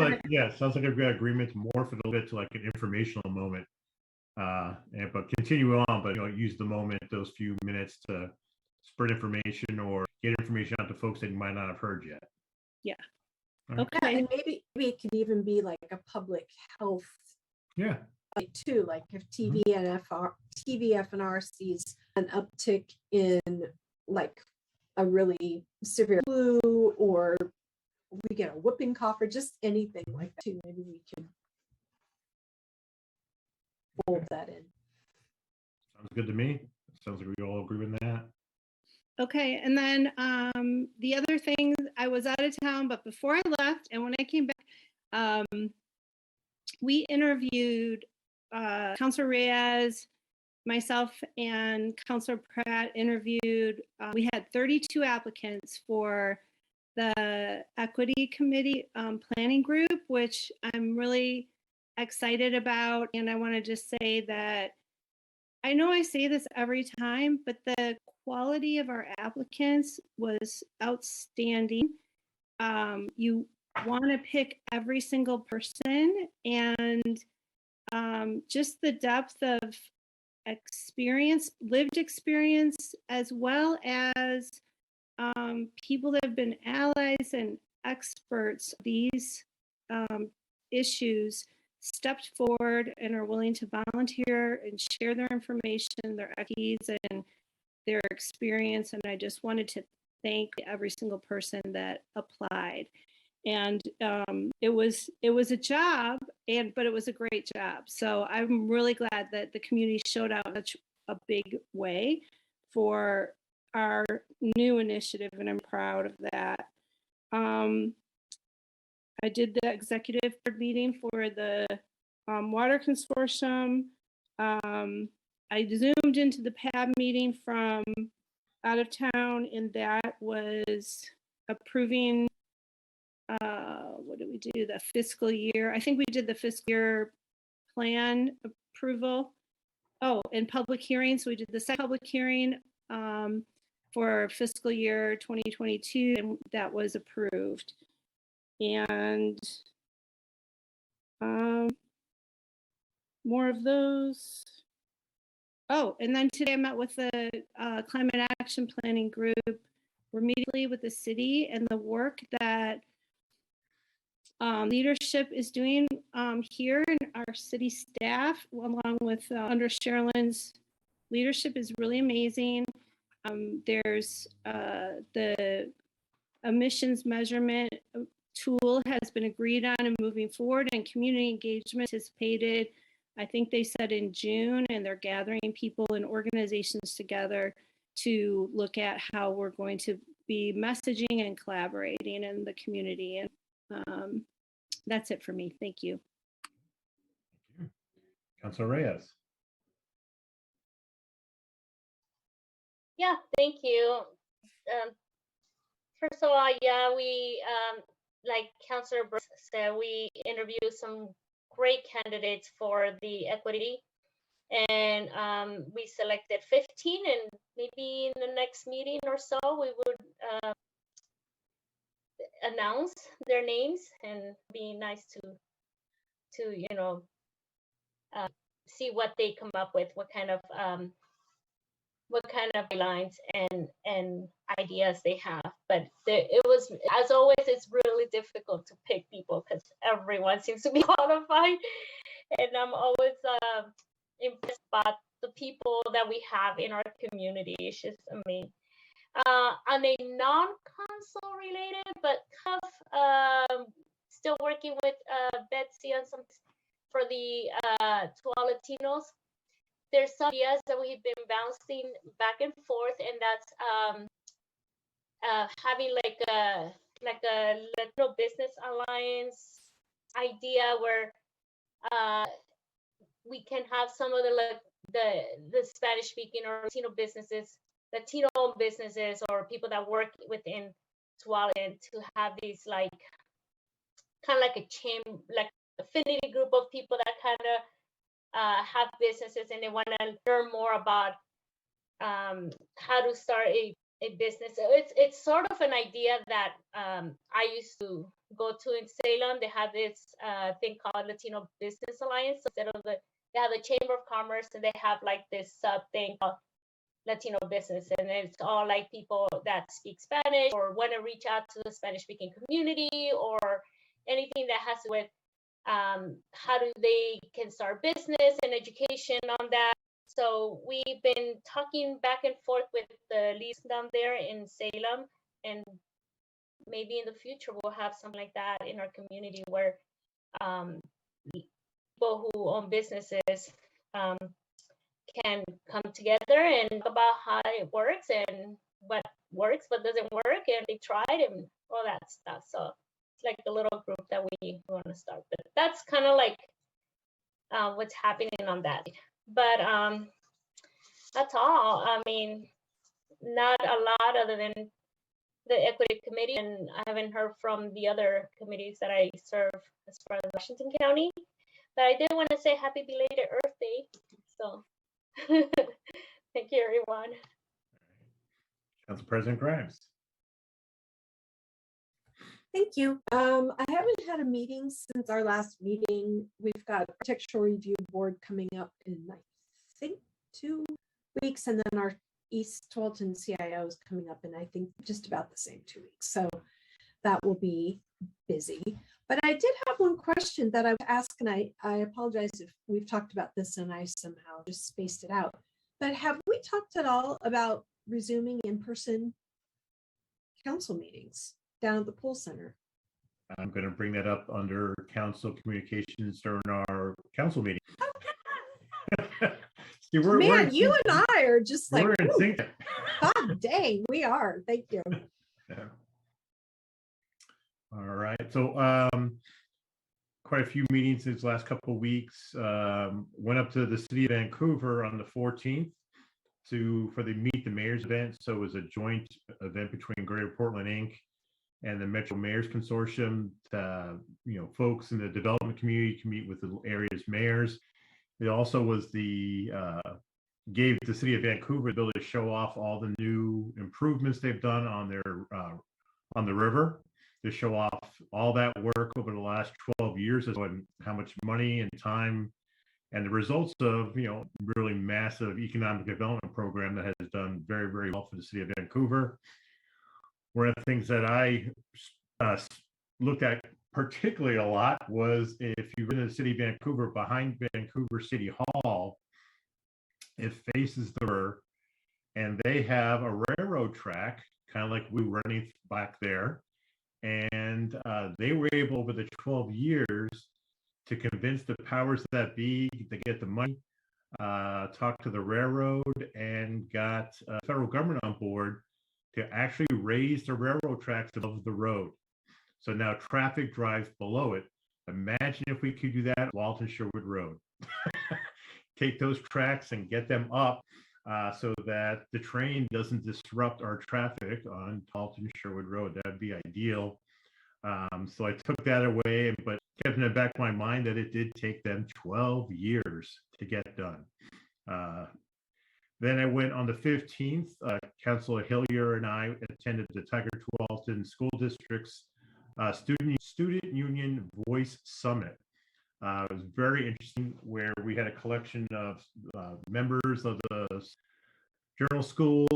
like I've got agreement to morph it a little bit to like an informational moment. But continue on, but use the moment, those few minutes to spread information or get information out to folks that you might not have heard yet. Yeah. Okay. And maybe it could even be like a public health. Yeah. Too, like if TVFNR sees an uptick in like a really severe flu, or we get a whooping cough, or just anything like that too, maybe we can fold that in. Sounds good to me. Sounds like we all agree with that. Okay, and then the other things, I was out of town, but before I left and when I came back, we interviewed Councilor Reyes, myself, and Councilor Pratt interviewed. We had 32 applicants for the Equity Committee Planning Group, which I'm really excited about. And I want to just say that I know I say this every time, but the quality of our applicants was outstanding. You want to pick every single person, and just the depth of experience, lived experience, as well as people that have been allies and experts of these issues stepped forward and are willing to volunteer and share their information, their expertise, and their experience. And I just wanted to thank every single person that applied. And it was a job, but it was a great job. So I'm really glad that the community showed out in such a big way for our new initiative, and I'm proud of that. I did the executive board meeting for the Water Consortium. I zoomed into the PAB meeting from out of town, and that was approving, what did we do? The fiscal year. I think we did the fiscal year plan approval. Oh, and public hearing. So we did the second public hearing for fiscal year 2022, and that was approved. And More of those. Oh, and then today I met with the Climate Action Planning Group. We're meeting with the city and the work that leadership is doing here, and our city staff, along with under Sherilyn's leadership, is really amazing. There's the emissions measurement tool has been agreed on and moving forward, and community engagement anticipated, I think they said in June, and they're gathering people and organizations together to look at how we're going to be messaging and collaborating in the community. And that's it for me. Thank you. Thank you. Councilor Reyes. Yeah, thank you. First of all, yeah, we, like Councilor Brooks said, we interviewed some great candidates for the equity, and we selected 15, and maybe in the next meeting or so, we would announce their names, and be nice to you know, see what they come up with, what kind of lines and ideas they have. But it was, as always, it's really difficult to pick people because everyone seems to be qualified, and I'm always impressed by the people that we have in our community. It's just amazing. On a non-council related, but kind of still working with Betsy on some for the to all Latinos. There's some ideas that we've been bouncing back and forth, and that's having like a Latino Business Alliance idea where we can have some of the Spanish speaking or Latino businesses or people that work within Tualatin to have these like kind of like a chain, like affinity group of people that kind of have businesses, and they want to learn more about how to start a business. It's sort of an idea that I used to go to in Salem. They have this thing called Latino Business Alliance. So instead of they have the Chamber of Commerce, and they have like this sub thing called Latino Business, and it's all like people that speak Spanish or want to reach out to the Spanish speaking community or anything that has to do with how do they can start business and education on that. So we've been talking back and forth with the leads down there in Salem, and maybe in the future we'll have something like that in our community where people who own businesses can come together and talk about how it works and what works, what doesn't work, and they tried and all that stuff. So it's like a little group that we want to start. But that's kind of like what's happening on that. But that's all. I mean, not a lot other than the Equity Committee, and I haven't heard from the other committees that I serve as far as Washington County. But I did want to say happy belated Earth Day. So thank you, everyone. Council President Grimes. Thank you. I haven't had a meeting since our last meeting. We've got Architectural Review Board coming up in, I think, 2 weeks, and then our East Tualatin CIO is coming up in, I think, just about the same 2 weeks. So that will be busy. But I did have one question that I would ask, and I apologize if we've talked about this and I somehow just spaced it out. But have we talked at all about resuming in-person council meetings down at the Pool Center? I'm going to bring that up under council communications during our council meeting. See, Man, you and I are just like, we're in sync. God dang, we are. Thank you. Yeah. All right. So quite a few meetings these last couple of weeks. Went up to the city of Vancouver on the 14th for the Meet the Mayors event. So it was a joint event between Greater Portland Inc. and the Metro Mayors Consortium. Folks in the development community can meet with the area's mayors. It also was gave the city of Vancouver the ability to show off all the new improvements they've done on their on the river. to show off all that work over the last 12 years and how much money and time and the results of, really massive economic development program that has done very, very well for the city of Vancouver. One of the things that I looked at particularly a lot was if you were in the city of Vancouver, behind Vancouver City Hall, it faces the river, and they have a railroad track, kind of like we were running back there. And they were able, over the 12 years, to convince the powers that be to get the money, talk to the railroad, and got federal government on board to actually raise the railroad tracks above the road. So now traffic drives below it. Imagine if we could do that at Walton Sherwood Road. Take those tracks and get them up so that the train doesn't disrupt our traffic on Walton Sherwood Road. That'd be ideal. So I took that away, but kept in the back of my mind that it did take them 12 years to get done. Then I went on the 15th, Councilor Hillier and I attended the Tiger Tualatin School District's Student Union Voice Summit. It was very interesting, where we had a collection of members of the journal school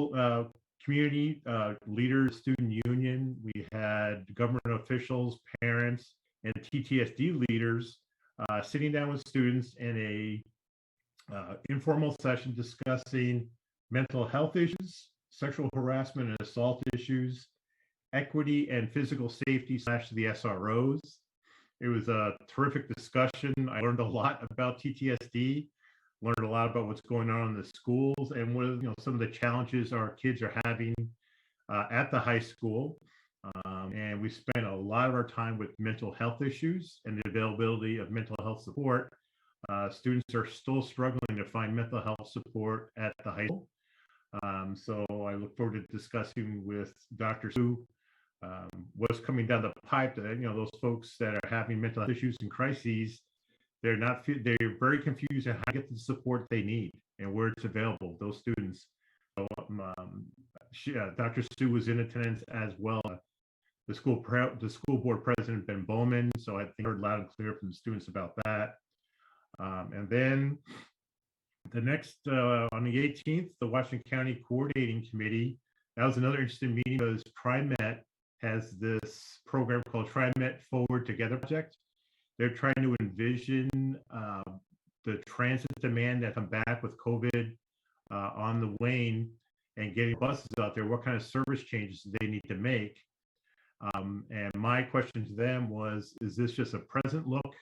community, leaders, student union. We had government officials, parents, and TTSD leaders sitting down with students in a informal session discussing mental health issues, sexual harassment and assault issues, equity and physical safety / the SROs. It was a terrific discussion. I learned a lot about TTSD, learned a lot about what's going on in the schools, and what some of the challenges our kids are having at the high school. And we spent a lot of our time with mental health issues and the availability of mental health support. Students are still struggling to find mental health support at the high school. So I look forward to discussing with Dr. Sue what's coming down the pipe. That those folks that are having mental health issues and crises, they're very confused on how to get the support they need and where it's available. Those students. So, Dr. Sue was in attendance as well. The school board president, Ben Bowman. So I think I heard loud and clear from the students about that. And then the next, on the 18th, the Washington County Coordinating Committee. That was another interesting meeting because TriMet has this program called TriMet Forward Together Project. They're trying to envision the transit demand that come back with COVID on the wane, and getting buses out there. What kind of service changes do they need to make? And my question to them was, is this just a present look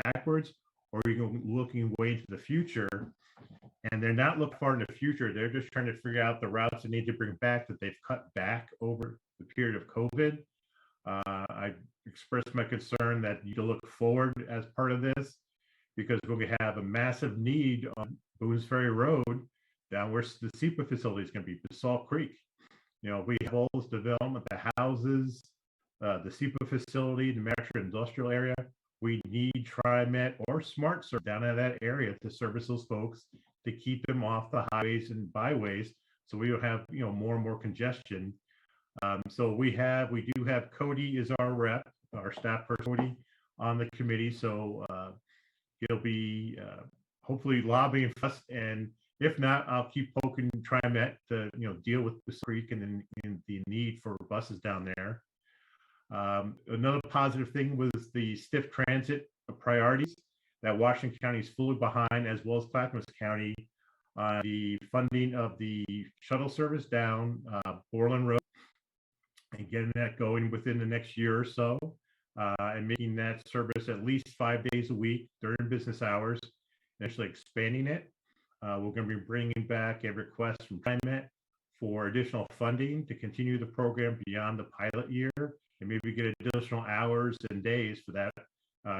backwards, or are you looking way into the future? And they're not looking far in the future. They're just trying to figure out the routes they need to bring back that they've cut back over the period of COVID. I expressed my concern that you look forward as part of this, because when we have a massive need on Boones Ferry Road, down where the SEPA facility is going to be, Basalt Creek. We have all this development, the houses, the SEPA facility, the metro industrial area. We need TriMet or SmartServe down in that area to service those folks, to keep them off the highways and byways, so we don't have more and more congestion. So we do have Cody is our rep, our staff person Cody, on the committee. So he'll be hopefully lobbying for us, and if not, I'll keep poking TriMet to deal with the creek and the need for buses down there. Another positive thing was the stiff transit priorities that Washington County is fully behind, as well as Clackamas County, on the funding of the shuttle service down Borland Road, and getting that going within the next year or so, and making that service at least 5 days a week during business hours, and actually expanding it. We're going to be bringing back a request from TriMet for additional funding to continue the program beyond the pilot year, and maybe get additional hours and days for that,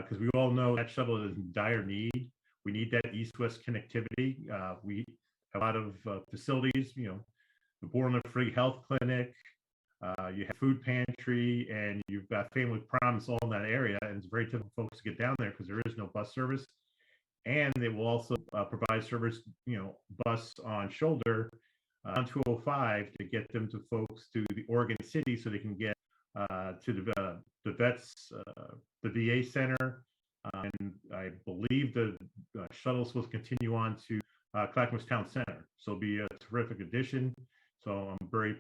because we all know that shuttle is in dire need. We need that east-west connectivity. We have a lot of facilities, the Borland Free Health Clinic, you have food pantry, and you've got Family Promise all in that area, and it's very difficult for folks to get down there because there is no bus service. And they will also provide service, bus on shoulder on 205 to get them to folks to the Oregon City, so they can get to the the vets, the VA center, and I believe the shuttles will continue on to Clackamas Town Center. So it'll be a terrific addition. So I'm very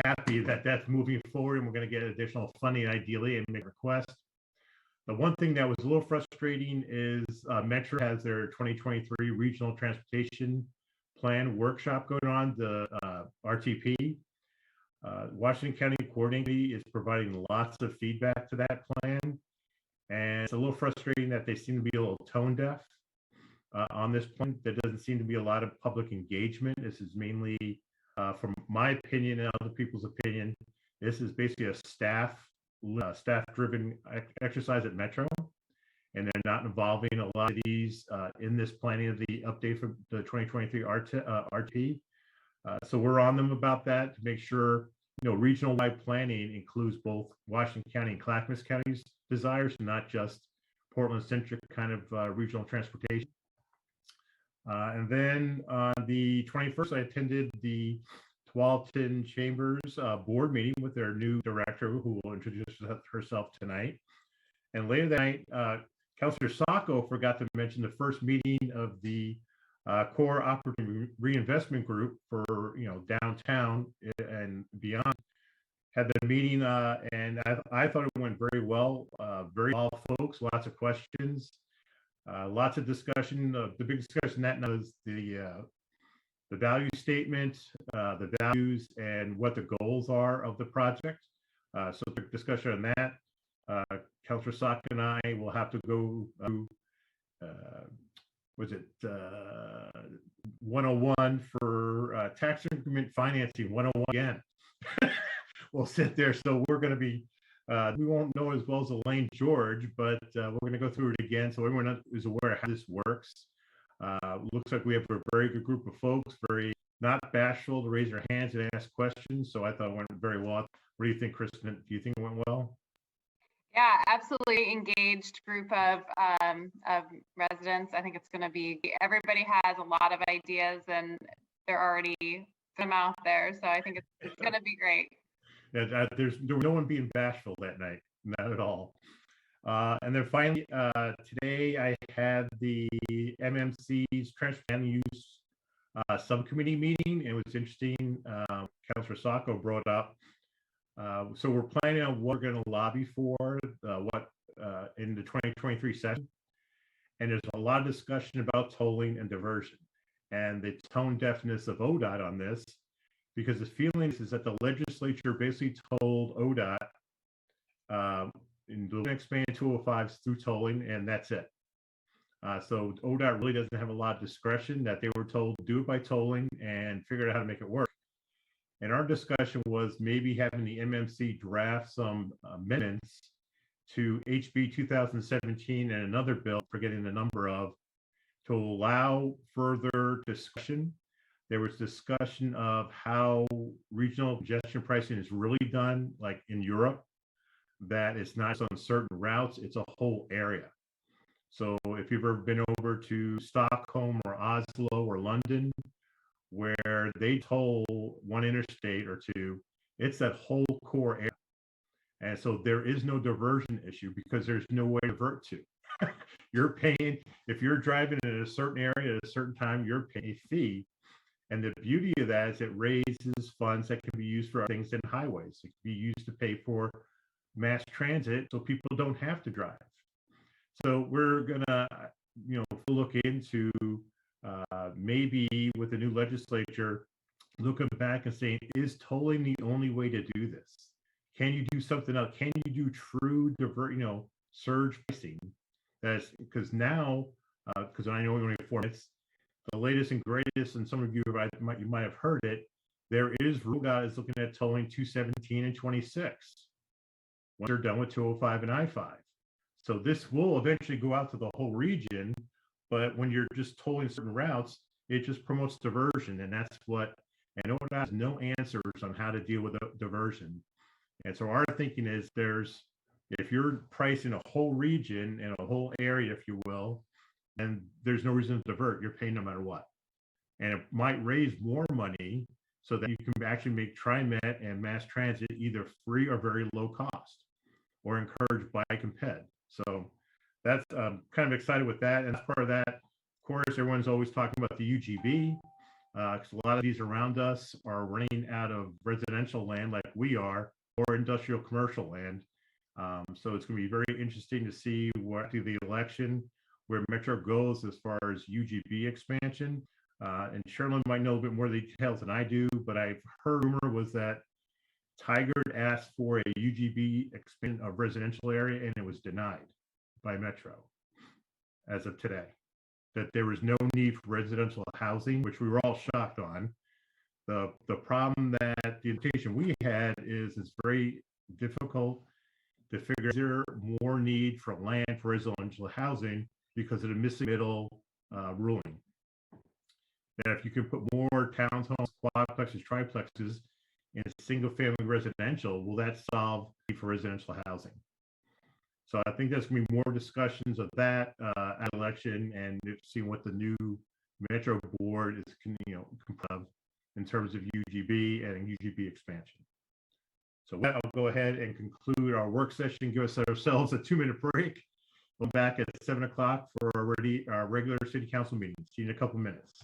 happy that that's moving forward, and we're going to get additional funding ideally and make requests. The one thing that was a little frustrating is Metro has their 2023 Regional Transportation Plan workshop going on, the RTP. Washington County Coordinating is providing lots of feedback to that plan. And it's a little frustrating that they seem to be a little tone deaf on this plan. There doesn't seem to be a lot of public engagement. This is mainly, from my opinion and other people's opinion, this is basically a staff-driven exercise at Metro, and they're not involving a lot of these in this planning of the update for the 2023 RTP. So we're on them about that to make sure, regional-wide planning includes both Washington County and Clackamas County's desires, not just Portland-centric kind of regional transportation. And then on the 21st, I attended the Tualatin Chambers board meeting with their new director, who will introduce herself tonight. And later that night, Councillor Sacco forgot to mention the first meeting of the Core Operating Reinvestment Group for downtown and beyond. Had the meeting, and I thought it went very well. Very all folks, lots of questions, lots of discussion. The big discussion that night was the value statement, the values, and what the goals are of the project. So the discussion on that. Councillor Sacco and I will have to go through, 101 for tax increment financing 101 again. We'll sit there. So we're going to be, we won't know as well as Elaine George, but we're going to go through it again. So everyone is aware of how this works. Looks like we have a very good group of folks, very not bashful to raise their hands and ask questions. So I thought it went very well. What do you think, Kristen? Do you think it went well? Yeah, absolutely engaged group of residents. I think it's going to be, everybody has a lot of ideas and they're already some out there. So I think it's going to be great. Yeah, there was no one being bashful that night, not at all. And then finally, today I had the MMC's Transportation Use Subcommittee meeting. It was interesting. Councillor Sacco brought up. So we're planning on what we're going to lobby for, in the 2023 session. And there's a lot of discussion about tolling and diversion and the tone deafness of ODOT on this, because the feeling is that the legislature basically told ODOT in expand 205s through tolling, and that's it. So ODOT really doesn't have a lot of discretion, that they were told to do it by tolling and figure out how to make it work. And our discussion was maybe having the MMC draft some amendments to HB 2017 and another bill, forgetting the number of, to allow further discussion. There was discussion of how regional congestion pricing is really done, like in Europe, that it's not on certain routes, it's a whole area. So if you've ever been over to Stockholm or Oslo or London, where they toll one interstate or two, it's that whole core area. And so there is no diversion issue because there's no way to divert to. You're paying, if you're driving in a certain area at a certain time, you're paying a fee. And the beauty of that is it raises funds that can be used for things in highways. It can be used to pay for mass transit so people don't have to drive. So we're gonna, look into maybe with the new legislature, looking back and saying, is tolling the only way to do this? Can you do something else? Can you do true surge pricing? That's because now, because I know we only have 4 minutes, the latest and greatest, and some of you might have heard it, there is RUGA is looking at tolling 217 and 26 once they're done with 205 and I-5. So this will eventually go out to the whole region, but when you're just tolling certain routes, it just promotes diversion, and that's what, and ODOT has no answers on how to deal with diversion. And so our thinking is if you're pricing a whole region and a whole area, if you will, and there's no reason to divert, you're paying no matter what. And it might raise more money so that you can actually make TriMet and mass transit either free or very low cost. or encourage bike and ped. So that's kind of excited with that. And as part of that, of course, everyone's always talking about the UGB, because a lot of these around us are running out of residential land like we are, or industrial commercial land. So it's going to be very interesting to see what through the election, where Metro goes as far as UGB expansion. And Sherilyn might know a bit more details than I do, but I've heard rumor was that Tigard asked for a UGB expansion of residential area, and it was denied by Metro as of today. That there was no need for residential housing, which we were all shocked on. The problem that the indication we had is it's very difficult to figure is there more need for land for residential housing because of the missing middle ruling. That if you could put more townhomes, quadplexes, triplexes in single family residential, will that solve the need for residential housing? So I think there's going to be more discussions of that at election and seeing what the new Metro board is, comprised in terms of UGB and UGB expansion. So I'll go ahead and conclude our work session, give ourselves a 2-minute break. We'll be back at 7 o'clock for our regular city council meeting. See you in a couple minutes.